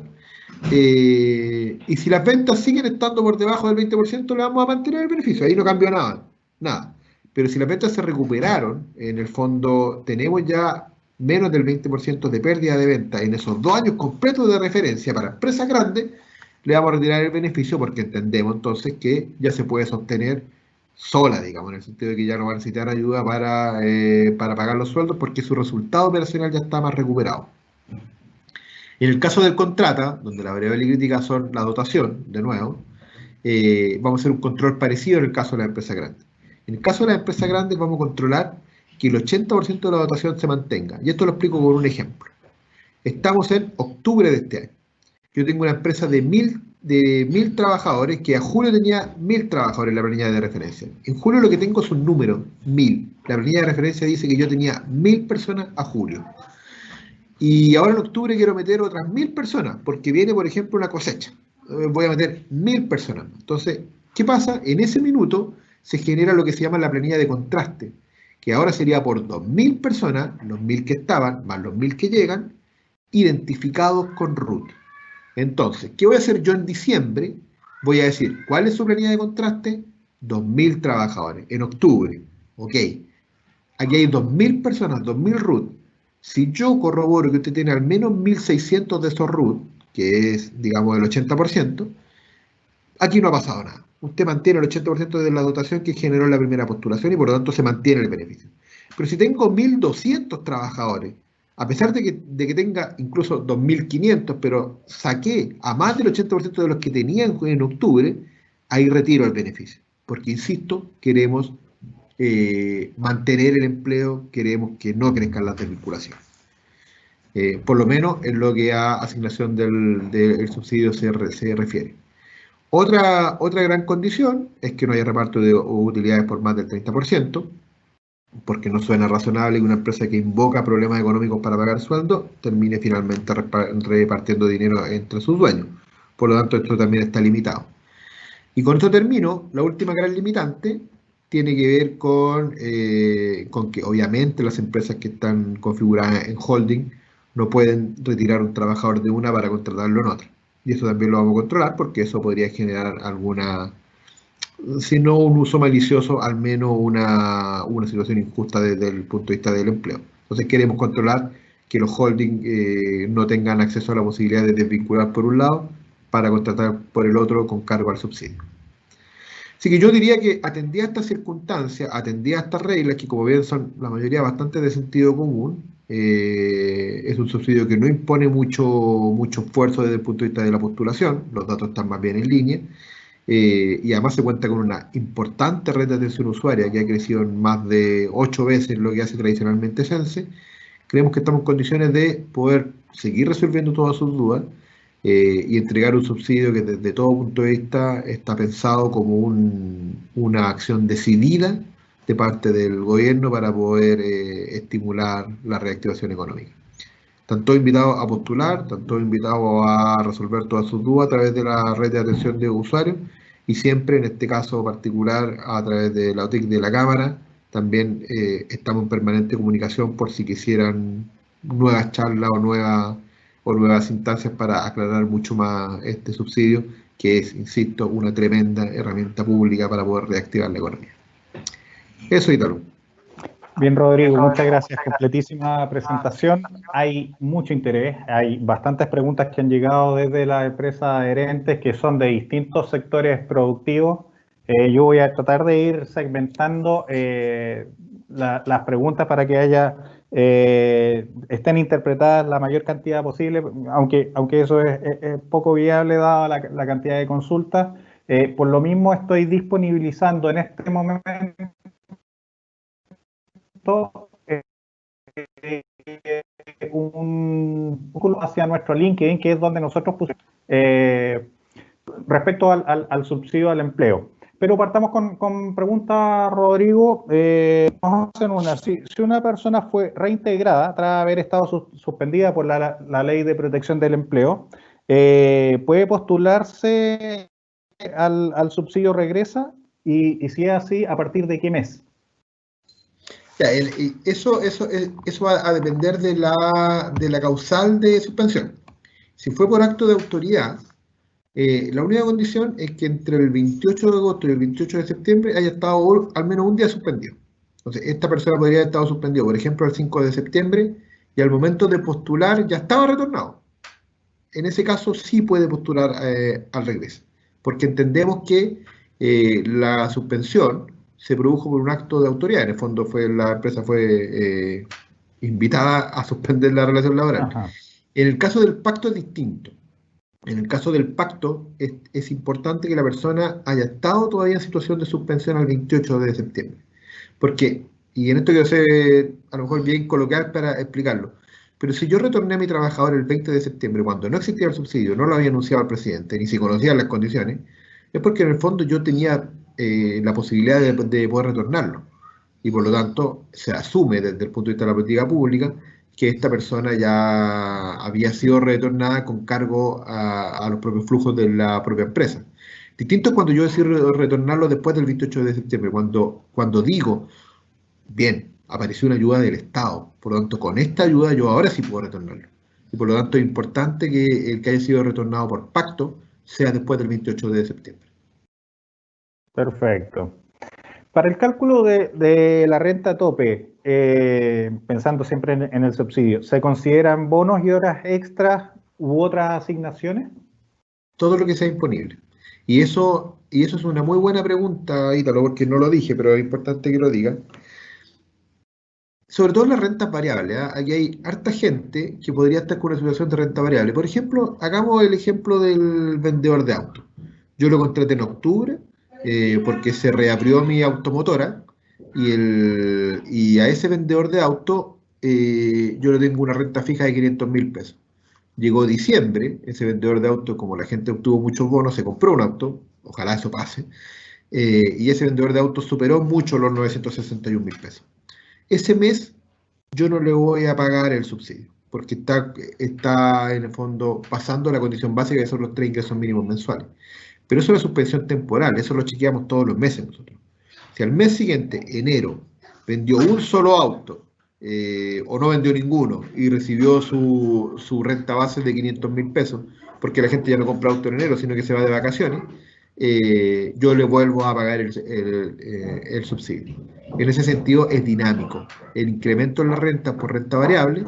Y si las ventas siguen estando por debajo del 20%, le vamos a mantener el beneficio. Ahí no cambió nada, nada. Pero si las ventas se recuperaron, en el fondo tenemos ya menos del 20% de pérdida de venta en esos 2 años completos de referencia para empresas grandes, le vamos a retirar el beneficio porque entendemos entonces que ya se puede sostener sola, digamos, en el sentido de que ya no va a necesitar ayuda para pagar los sueldos porque su resultado operacional ya está más recuperado. En el caso del contrata, donde la variable crítica son la dotación, de nuevo, vamos a hacer un control parecido en el caso de las empresas grandes. En el caso de las empresas grandes vamos a controlar que el 80% de la dotación se mantenga. Y esto lo explico con un ejemplo. Estamos en octubre de este año. Yo tengo una empresa de 1000 trabajadores que a julio tenía 1000 trabajadores en la planilla de referencia. En julio lo que tengo es un número, 1000. La planilla de referencia dice que yo tenía 1000 personas a julio. Y ahora en octubre quiero meter otras 1000 personas, porque viene, por ejemplo, una cosecha. Voy a meter 1000 personas. Entonces, ¿qué pasa? En ese minuto se genera lo que se llama la planilla de contraste, que ahora sería por 2.000 personas, los 1.000 que estaban, más los 1.000 que llegan, identificados con RUT. Entonces, ¿qué voy a hacer yo en diciembre? Voy a decir, ¿cuál es su planilla de contraste? 2.000 trabajadores. En octubre, ok, aquí hay 2.000 personas, 2.000 RUT. Si yo corroboro que usted tiene al menos 1.600 de esos RUT, que es, digamos, el 80%, aquí no ha pasado nada. Usted mantiene el 80% de la dotación que generó en la primera postulación y por lo tanto se mantiene el beneficio. Pero si tengo 1.200 trabajadores, a pesar de que tenga incluso 2.500, pero saqué a más del 80% de los que tenía en octubre, ahí retiro el beneficio. Porque, insisto, queremos mantener el empleo, queremos que no crezcan las desvinculaciones. Por lo menos en lo que a asignación del subsidio se refiere. Otra gran condición es que no haya reparto de utilidades por más del 30%, porque no suena razonable que una empresa que invoca problemas económicos para pagar sueldo termine finalmente repartiendo dinero entre sus dueños. Por lo tanto, esto también está limitado. Y con esto termino. La última gran limitante tiene que ver con que obviamente las empresas que están configuradas en holding no pueden retirar un trabajador de una para contratarlo en otra. Y eso también lo vamos a controlar porque eso podría generar alguna, si no un uso malicioso, al menos una situación injusta desde el punto de vista del empleo. Entonces queremos controlar que los holding no tengan acceso a la posibilidad de desvincular por un lado para contratar por el otro con cargo al subsidio. Así que yo diría que atendía a estas circunstancias, atendía a estas reglas, que como bien son la mayoría bastante de sentido común, es un subsidio que no impone mucho esfuerzo desde el punto de vista de la postulación, los datos están más bien en línea, y además se cuenta con una importante red de atención usuaria que ha crecido en más de 8 veces lo que hace tradicionalmente Sense. Creemos que estamos en condiciones de poder seguir resolviendo todas sus dudas, y entregar un subsidio que desde todo punto de vista está pensado como una acción decidida de parte del gobierno para poder estimular la reactivación económica. Están todos invitados a postular, están todos invitados a resolver todas sus dudas a través de la red de atención de usuarios y siempre, en este caso particular, a través de la OTIC de la Cámara. También estamos en permanente comunicación por si quisieran nuevas charlas o nuevas instancias para aclarar mucho más este subsidio, que es, insisto, una tremenda herramienta pública para poder reactivar la economía. Eso, Ítalo. Bien, Rodrigo, muchas gracias. Completísima presentación. Hay mucho interés, hay bastantes preguntas que han llegado desde la empresa adherentes que son de distintos sectores productivos. Yo voy a tratar de ir segmentando las preguntas para que estén interpretadas la mayor cantidad posible, aunque eso es poco viable dada la cantidad de consultas. Por lo mismo estoy disponibilizando en este momento un hacia nuestro LinkedIn, que es donde nosotros pusimos respecto al subsidio al empleo. Pero partamos con pregunta, Rodrigo. Vamos a hacer una. Si una persona fue reintegrada tras haber estado suspendida por la Ley de Protección del Empleo, ¿puede postularse al subsidio regresa? Y si es así, ¿a partir de qué mes? Ya, eso va a depender de la causal de suspensión. Si fue por acto de autoridad, la única condición es que entre el 28 de agosto y el 28 de septiembre haya estado al menos un día suspendido. Entonces, esta persona podría haber estado suspendido, por ejemplo, el 5 de septiembre, y al momento de postular ya estaba retornado. En ese caso sí puede postular al regreso, porque entendemos que la suspensión se produjo por un acto de autoridad. En el fondo la empresa fue invitada a suspender la relación laboral. Ajá. En el caso del pacto es distinto. En el caso del pacto es importante que la persona haya estado todavía en situación de suspensión al 28 de septiembre. Porque, y en esto quiero ser a lo mejor bien coloquial para explicarlo, pero si yo retorné a mi trabajador el 20 de septiembre, cuando no existía el subsidio, no lo había anunciado al presidente, ni se conocían las condiciones, es porque en el fondo yo tenía la posibilidad de poder retornarlo. Y por lo tanto, se asume desde el punto de vista de la política pública que esta persona ya había sido retornada con cargo a los propios flujos de la propia empresa. Distinto es cuando yo decido retornarlo después del 28 de septiembre, cuando digo, bien, apareció una ayuda del Estado. Por lo tanto, con esta ayuda yo ahora sí puedo retornarlo. Y por lo tanto es importante que el que haya sido retornado por pacto sea después del 28 de septiembre. Perfecto. Para el cálculo de la renta tope, pensando siempre en el subsidio, ¿se consideran bonos y horas extras u otras asignaciones? Todo lo que sea imponible. Y eso es una muy buena pregunta, Ítalo, porque no lo dije, pero es importante que lo diga. Sobre todo en las rentas variables, ¿ah? Aquí hay harta gente que podría estar con una situación de renta variable. Por ejemplo, hagamos el ejemplo del vendedor de autos. Yo lo contraté en octubre porque se reabrió mi automotora y a ese vendedor de auto yo le tengo una renta fija de 500.000 pesos. Llegó diciembre, ese vendedor de auto, como la gente obtuvo muchos bonos, se compró un auto, ojalá eso pase, y ese vendedor de autos superó mucho los 961.000 pesos. Ese mes yo no le voy a pagar el subsidio, porque está en el fondo pasando la condición básica que son los 3 ingresos mínimos mensuales. Pero eso es una suspensión temporal, eso lo chequeamos todos los meses nosotros. Si al mes siguiente, enero, vendió un solo auto o no vendió ninguno y recibió su renta base de 500.000 pesos, porque la gente ya no compra auto en enero, sino que se va de vacaciones, yo le vuelvo a pagar el subsidio. En ese sentido es dinámico. El incremento en la renta por renta variable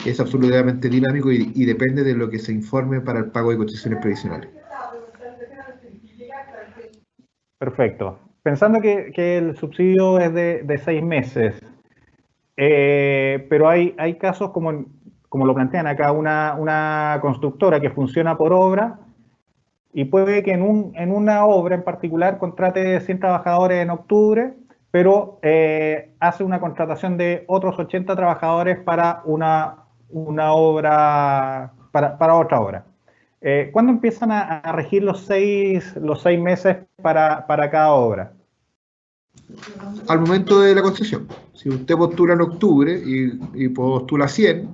es absolutamente dinámico y depende de lo que se informe para el pago de cotizaciones previsionales. Perfecto. Pensando que el subsidio es de 6 meses, pero hay casos como lo plantean acá, una constructora que funciona por obra y puede que en una obra en particular contrate 100 trabajadores en octubre, pero hace una contratación de otros 80 trabajadores para una obra, para otra obra. ¿Cuándo empiezan a regir los seis meses para cada obra? Al momento de la concesión. Si usted postula en octubre y postula 100,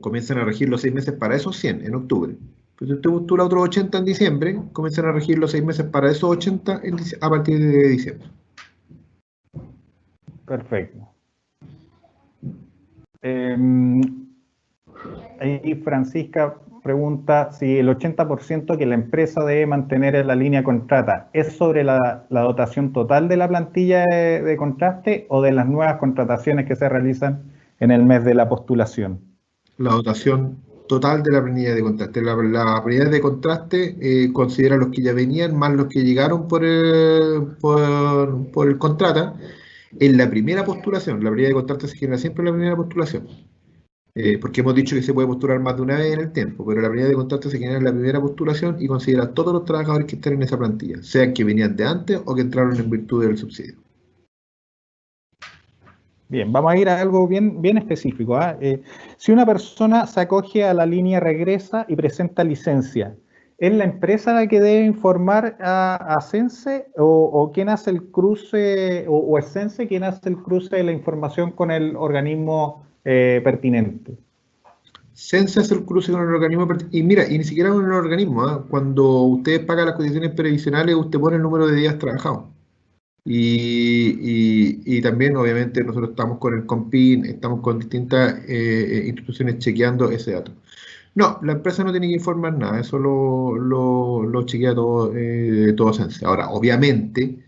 comienzan a regir los 6 meses para esos 100 en octubre. Pues si usted postula otros 80 en diciembre, comienzan a regir los 6 meses para esos 80 a partir de diciembre. Perfecto. Ahí Francisca pregunta si el 80% que la empresa debe mantener en la línea contrata es sobre la dotación total de la plantilla de contraste o de las nuevas contrataciones que se realizan en el mes de la postulación. La dotación total de la planilla de contraste. La planilla de contraste considera los que ya venían más los que llegaron por el contrata. En la primera postulación, la planilla de contraste se genera siempre en la primera postulación. Porque hemos dicho que se puede postular más de una vez en el tiempo, pero la planilla de contrato se genera en la primera postulación y considera a todos los trabajadores que estén en esa plantilla, sean que venían de antes o que entraron en virtud del subsidio. Bien, vamos a ir a algo bien específico. Si una persona se acoge a la línea regresa y presenta licencia, ¿es la empresa la que debe informar a Sense o quién hace el cruce, o es Sense quien hace el cruce de la información con el organismo pertinente? Sense hace el cruce con el organismo y mira, y ni siquiera con el organismo. Cuando usted paga las condiciones previsionales, usted pone el número de días trabajados. Y también, obviamente, nosotros estamos con el COMPIN, estamos con distintas instituciones chequeando ese dato. No, la empresa no tiene que informar nada, eso lo chequea todo Sense. Ahora, obviamente,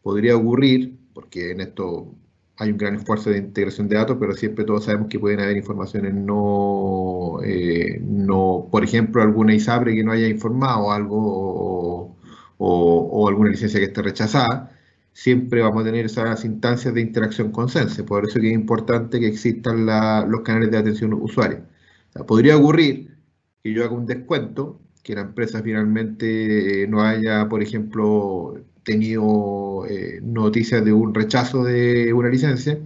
podría ocurrir, porque en esto hay un gran esfuerzo de integración de datos, pero siempre todos sabemos que pueden haber informaciones no, por ejemplo, alguna ISAPRE que no haya informado algo o alguna licencia que esté rechazada. Siempre vamos a tener esas instancias de interacción con Sense, por eso que es importante que existan los canales de atención usuaria. O sea, podría ocurrir que yo haga un descuento, que la empresa finalmente no haya, por ejemplo, tenido noticias de un rechazo de una licencia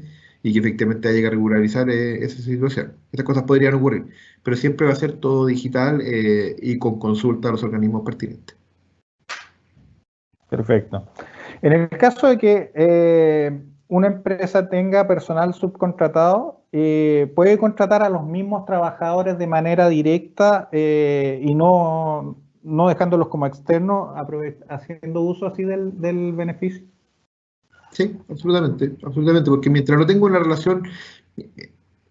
y que efectivamente haya que regularizar esa situación. Estas cosas podrían ocurrir, pero siempre va a ser todo digital y con consulta a los organismos pertinentes. Perfecto. En el caso de que una empresa tenga personal subcontratado, puede contratar a los mismos trabajadores de manera directa y no dejándolos como externos, haciendo uso así del beneficio. Sí, absolutamente, absolutamente, porque mientras no tengo una relación,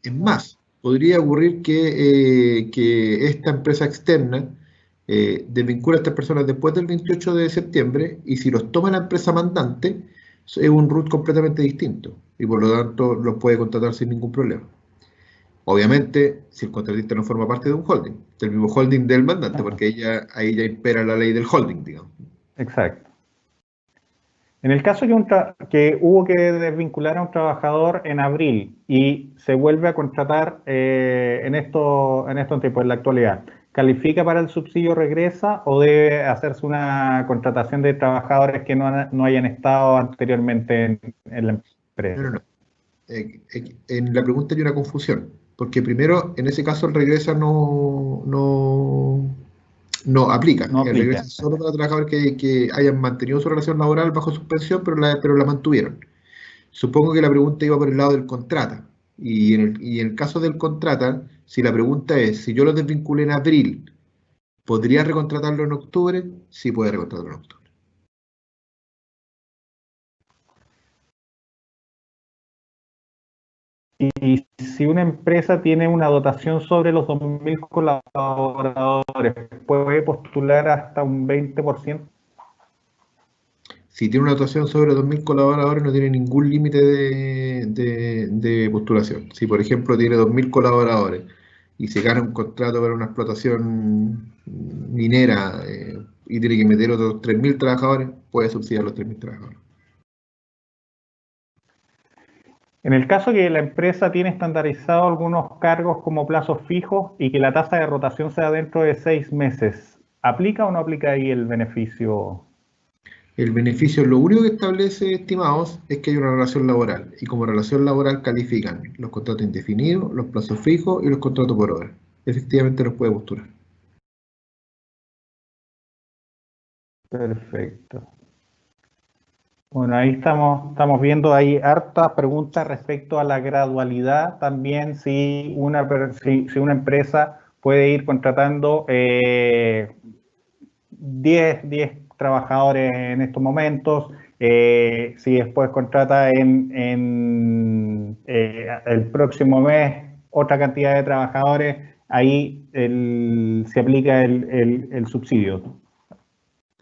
es más, podría ocurrir que esta empresa externa desvincula a estas personas después del 28 de septiembre y si los toma la empresa mandante, es un root completamente distinto y por lo tanto los puede contratar sin ningún problema. Obviamente, si el contratista no forma parte de un holding, del mismo holding del mandante, Claro. porque ahí ya impera la ley del holding, digamos. Exacto. En el caso que hubo que desvincular a un trabajador en abril y se vuelve a contratar en estos tiempos, en la actualidad, ¿califica para el subsidio regresa o debe hacerse una contratación de trabajadores que no hayan estado anteriormente en la No, no, empresa? no. En la pregunta hay una confusión, porque primero, en ese caso, el regresa no aplica. No El regresa aplica. es solo para trabajadores que hayan mantenido su relación laboral bajo suspensión, pero la mantuvieron. Supongo que la pregunta iba por el lado del contrata. Y en el caso del contrata, si la pregunta es, si yo lo desvinculé en abril, ¿podría recontratarlo en octubre? Sí puede recontratarlo en octubre. Y si una empresa tiene una dotación sobre los 2.000 colaboradores, ¿puede postular hasta un 20%? Si tiene una dotación sobre 2.000 colaboradores, no tiene ningún límite de postulación. Si, por ejemplo, tiene 2.000 colaboradores y se gana un contrato para una explotación minera y tiene que meter otros 3.000 trabajadores, puede subsidiar los 3.000 trabajadores. En el caso que la empresa tiene estandarizado algunos cargos como plazos fijos y que la tasa de rotación sea dentro de 6 meses, ¿aplica o no aplica ahí el beneficio? El beneficio, lo único que establece, estimados, es que hay una relación laboral y como relación laboral califican los contratos indefinidos, los plazos fijos y los contratos por hora. Efectivamente los puede postular. Perfecto. Bueno, ahí estamos viendo ahí hartas preguntas respecto a la gradualidad, también si una empresa puede ir contratando 10 trabajadores en estos momentos, si después contrata el próximo mes otra cantidad de trabajadores, ahí se aplica el subsidio.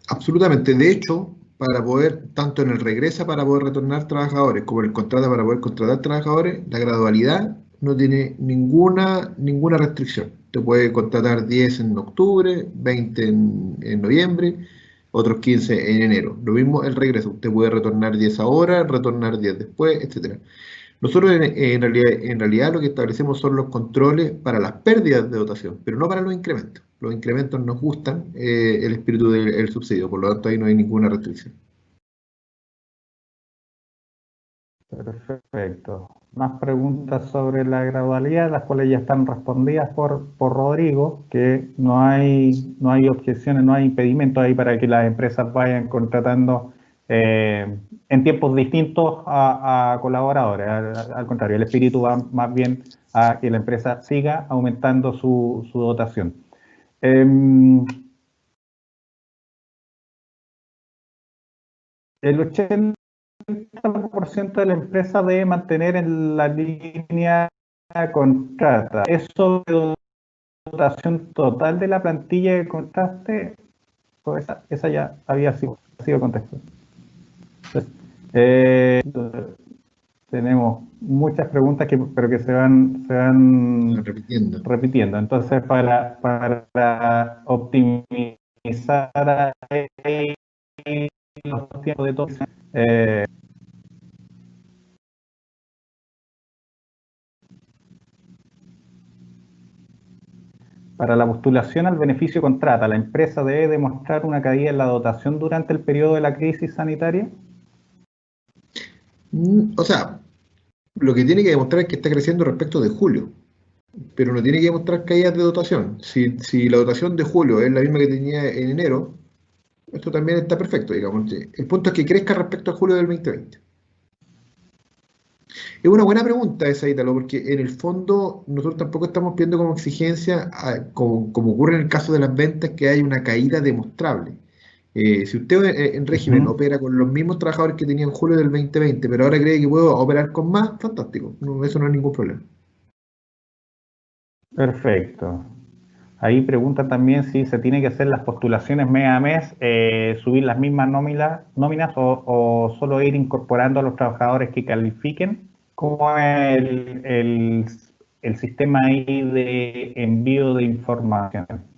Absolutamente. De hecho, para poder, tanto en el regresa para poder retornar trabajadores, como en el contrata para poder contratar trabajadores, la gradualidad no tiene ninguna restricción. Te puede contratar 10 en octubre, 20 en noviembre, otros 15 en enero. Lo mismo el regreso. Usted puede retornar 10 ahora, retornar 10 después, etcétera. Nosotros en realidad lo que establecemos son los controles para las pérdidas de dotación, pero no para los incrementos. Los incrementos nos gustan el espíritu del subsidio, por lo tanto ahí no hay ninguna restricción. Perfecto. Más preguntas sobre la gradualidad, las cuales ya están respondidas por Rodrigo, que no hay objeciones, no hay impedimentos ahí para que las empresas vayan contratando en tiempos distintos a colaboradores. Al contrario, el espíritu va más bien a que la empresa siga aumentando su dotación. El 80% de la empresa debe mantener en la línea contrata. ¿Eso de dotación total de la plantilla que contraste? Pues esa ya había sido contestada. Entonces, tenemos muchas preguntas pero que se van Repitiendo. repitiendo. Entonces, para optimizar ahí los tiempos de todos, para la postulación al beneficio contrata, ¿la empresa debe demostrar una caída en la dotación durante el periodo de la crisis sanitaria? O sea, lo que tiene que demostrar es que está creciendo respecto de julio, pero no tiene que demostrar caídas de dotación. Si la dotación de julio es la misma que tenía en enero, esto también está perfecto, digamos. El punto es que crezca respecto a julio del 2020. Es una buena pregunta esa, Ítalo, porque en el fondo nosotros tampoco estamos pidiendo como exigencia, como ocurre en el caso de las ventas, que hay una caída demostrable. Si usted en régimen opera con los mismos trabajadores que tenía en julio del 2020, pero ahora cree que puedo operar con más, fantástico, eso no es ningún problema. Perfecto. Ahí pregunta también si se tiene que hacer las postulaciones mes a mes, subir las mismas nóminas o solo ir incorporando a los trabajadores que califiquen. ¿Cómo es el sistema ahí de envío de información?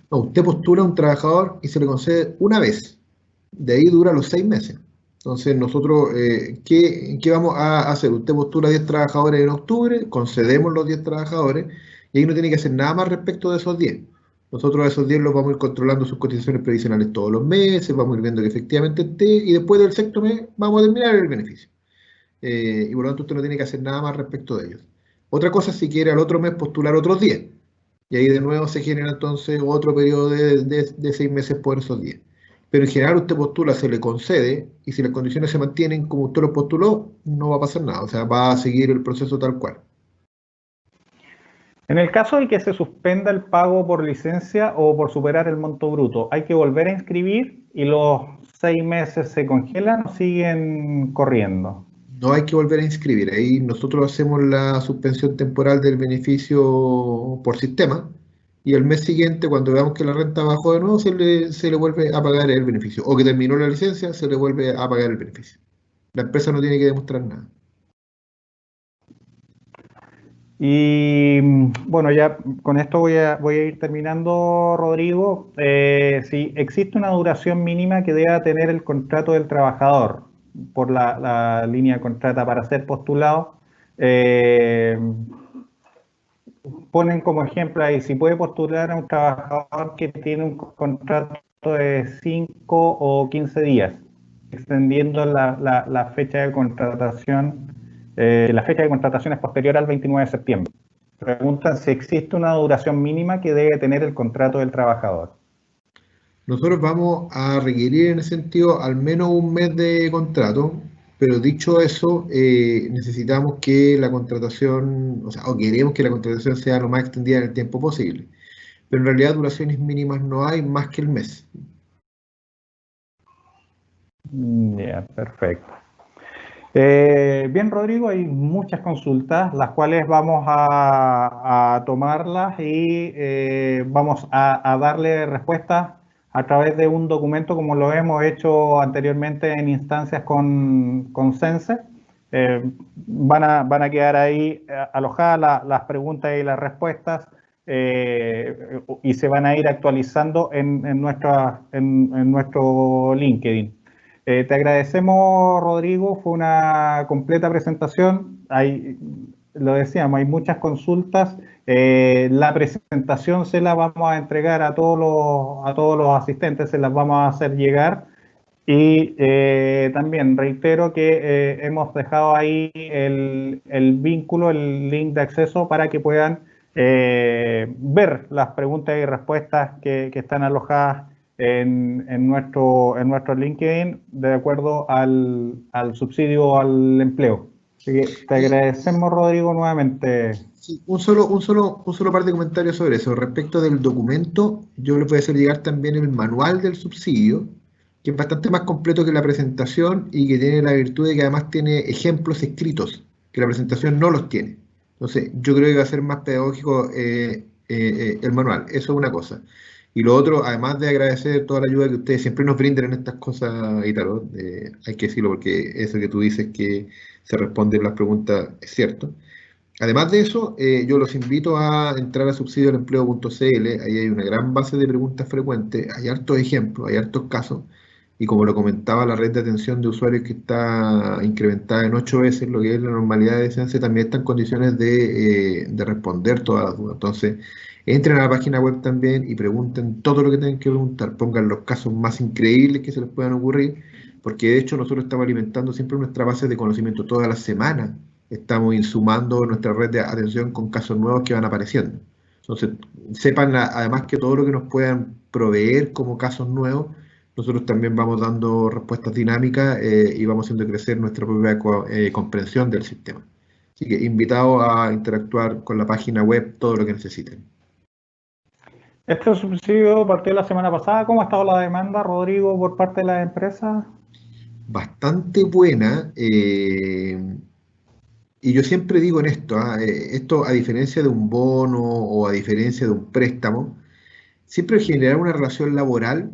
No, usted postula a un trabajador y se le concede una vez. De ahí dura los 6 meses. Entonces, nosotros, ¿qué vamos a hacer? Usted postula 10 trabajadores en octubre, concedemos los 10 trabajadores y ahí no tiene que hacer nada más respecto de esos 10. Nosotros a esos 10 los vamos a ir controlando sus cotizaciones previsionales todos los meses, vamos a ir viendo que efectivamente esté y después del sexto mes vamos a terminar el beneficio. Y por lo tanto usted no tiene que hacer nada más respecto de ellos. Otra cosa, si quiere al otro mes postular otros 10. Y ahí de nuevo se genera entonces otro periodo de 6 meses por esos 10. Pero en general usted postula, se le concede, y si las condiciones se mantienen como usted lo postuló, no va a pasar nada, o sea, va a seguir el proceso tal cual. En el caso de que se suspenda el pago por licencia o por superar el monto bruto, ¿hay que volver a inscribir y los 6 meses se congelan o siguen corriendo? No hay que volver a inscribir, ahí nosotros hacemos la suspensión temporal del beneficio por sistema, y el mes siguiente, cuando veamos que la renta bajó de nuevo, se le vuelve a pagar el beneficio. O que terminó la licencia, se le vuelve a pagar el beneficio. La empresa no tiene que demostrar nada. Y bueno, ya con esto voy a ir terminando, Rodrigo. Si existe una duración mínima que deba tener el contrato del trabajador por la línea de contrata para ser postulado, ponen como ejemplo ahí, si puede postular a un trabajador que tiene un contrato de 5 o 15 días, extendiendo la fecha de contratación. La fecha de contratación es posterior al 29 de septiembre. Preguntan si existe una duración mínima que debe tener el contrato del trabajador. Nosotros vamos a requerir en ese sentido al menos un mes de contrato, pero dicho eso, necesitamos que la contratación, o sea, o queremos que la contratación sea lo más extendida en el tiempo posible. Pero en realidad duraciones mínimas no hay más que el mes. Ya, perfecto. Bien, Rodrigo, hay muchas consultas, las cuales vamos a tomarlas y vamos a darle respuesta a través de un documento como lo hemos hecho anteriormente en instancias con Sense. Van a quedar ahí alojadas las preguntas y las respuestas y se van a ir actualizando en nuestro LinkedIn. Te agradecemos, Rodrigo, fue una completa presentación. Lo decíamos, hay muchas consultas. La presentación se la vamos a entregar a todos los asistentes, se las vamos a hacer llegar. Y también reitero que hemos dejado ahí el vínculo, el link de acceso para que puedan ver las preguntas y respuestas que están alojadas en nuestro LinkedIn de acuerdo al subsidio al empleo. Así que te agradecemos, Rodrigo, nuevamente. Sí, un solo par de comentarios sobre eso. Respecto del documento, yo les voy a hacer llegar también el manual del subsidio, que es bastante más completo que la presentación y que tiene la virtud de que además tiene ejemplos escritos, que la presentación no los tiene. Entonces, yo creo que va a ser más pedagógico el manual. Eso es una cosa. Y lo otro, además de agradecer toda la ayuda que ustedes siempre nos brindan en estas cosas, Ítalo, hay que decirlo porque eso que tú dices que se responden las preguntas es cierto. Además de eso, yo los invito a entrar a subsidioalempleo.cl, ahí hay una gran base de preguntas frecuentes, hay hartos ejemplos, hay hartos casos, y como lo comentaba, la red de atención de usuarios que está incrementada en 8 veces lo que es la normalidad de Sense, también está en condiciones de responder todas las dudas. Entonces, entren a la página web también y pregunten todo lo que tengan que preguntar, pongan los casos más increíbles que se les puedan ocurrir, porque de hecho nosotros estamos alimentando siempre nuestra base de conocimiento todas las semanas. Estamos insumando nuestra red de atención con casos nuevos que van apareciendo. Entonces, sepan además que todo lo que nos puedan proveer como casos nuevos, nosotros también vamos dando respuestas dinámicas y vamos haciendo crecer nuestra propia comprensión del sistema. Así que invitados a interactuar con la página web todo lo que necesiten. Este subsidio partió la semana pasada. ¿Cómo ha estado la demanda, Rodrigo, por parte de las empresas? Bastante buena. Y yo siempre digo en esto, esto a diferencia de un bono o a diferencia de un préstamo, siempre generar una relación laboral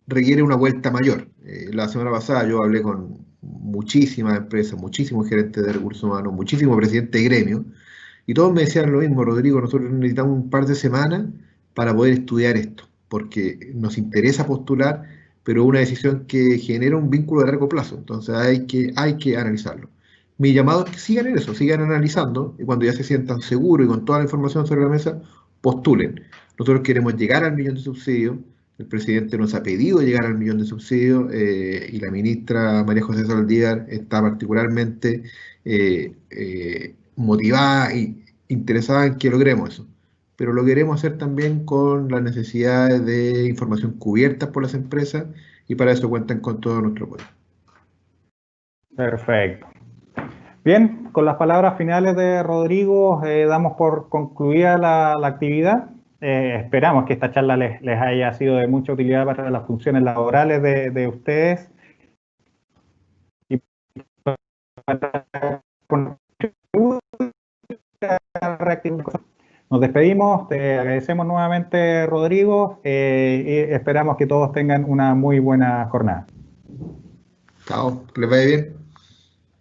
requiere una vuelta mayor. La semana pasada yo hablé con muchísimas empresas, muchísimos gerentes de recursos humanos, muchísimos presidentes de gremio, y todos me decían lo mismo, Rodrigo, nosotros necesitamos un par de semanas para poder estudiar esto, porque nos interesa postular, pero una decisión que genera un vínculo de largo plazo, entonces hay que analizarlo. Mi llamado es que sigan en eso, sigan analizando, y cuando ya se sientan seguros y con toda la información sobre la mesa, postulen. Nosotros queremos llegar al millón de subsidios, el presidente nos ha pedido llegar al millón de subsidios y la ministra María José Saldívar está particularmente motivada e interesada en que logremos eso. Pero lo queremos hacer también con las necesidades de información cubiertas por las empresas y para eso cuentan con todo nuestro apoyo. Perfecto. Bien, con las palabras finales de Rodrigo, damos por concluida la actividad. Esperamos que esta charla les haya sido de mucha utilidad para las funciones laborales de ustedes y para contribuir a reactivar. Nos despedimos, te agradecemos nuevamente, Rodrigo, y esperamos que todos tengan una muy buena jornada. Chao, que les vaya bien.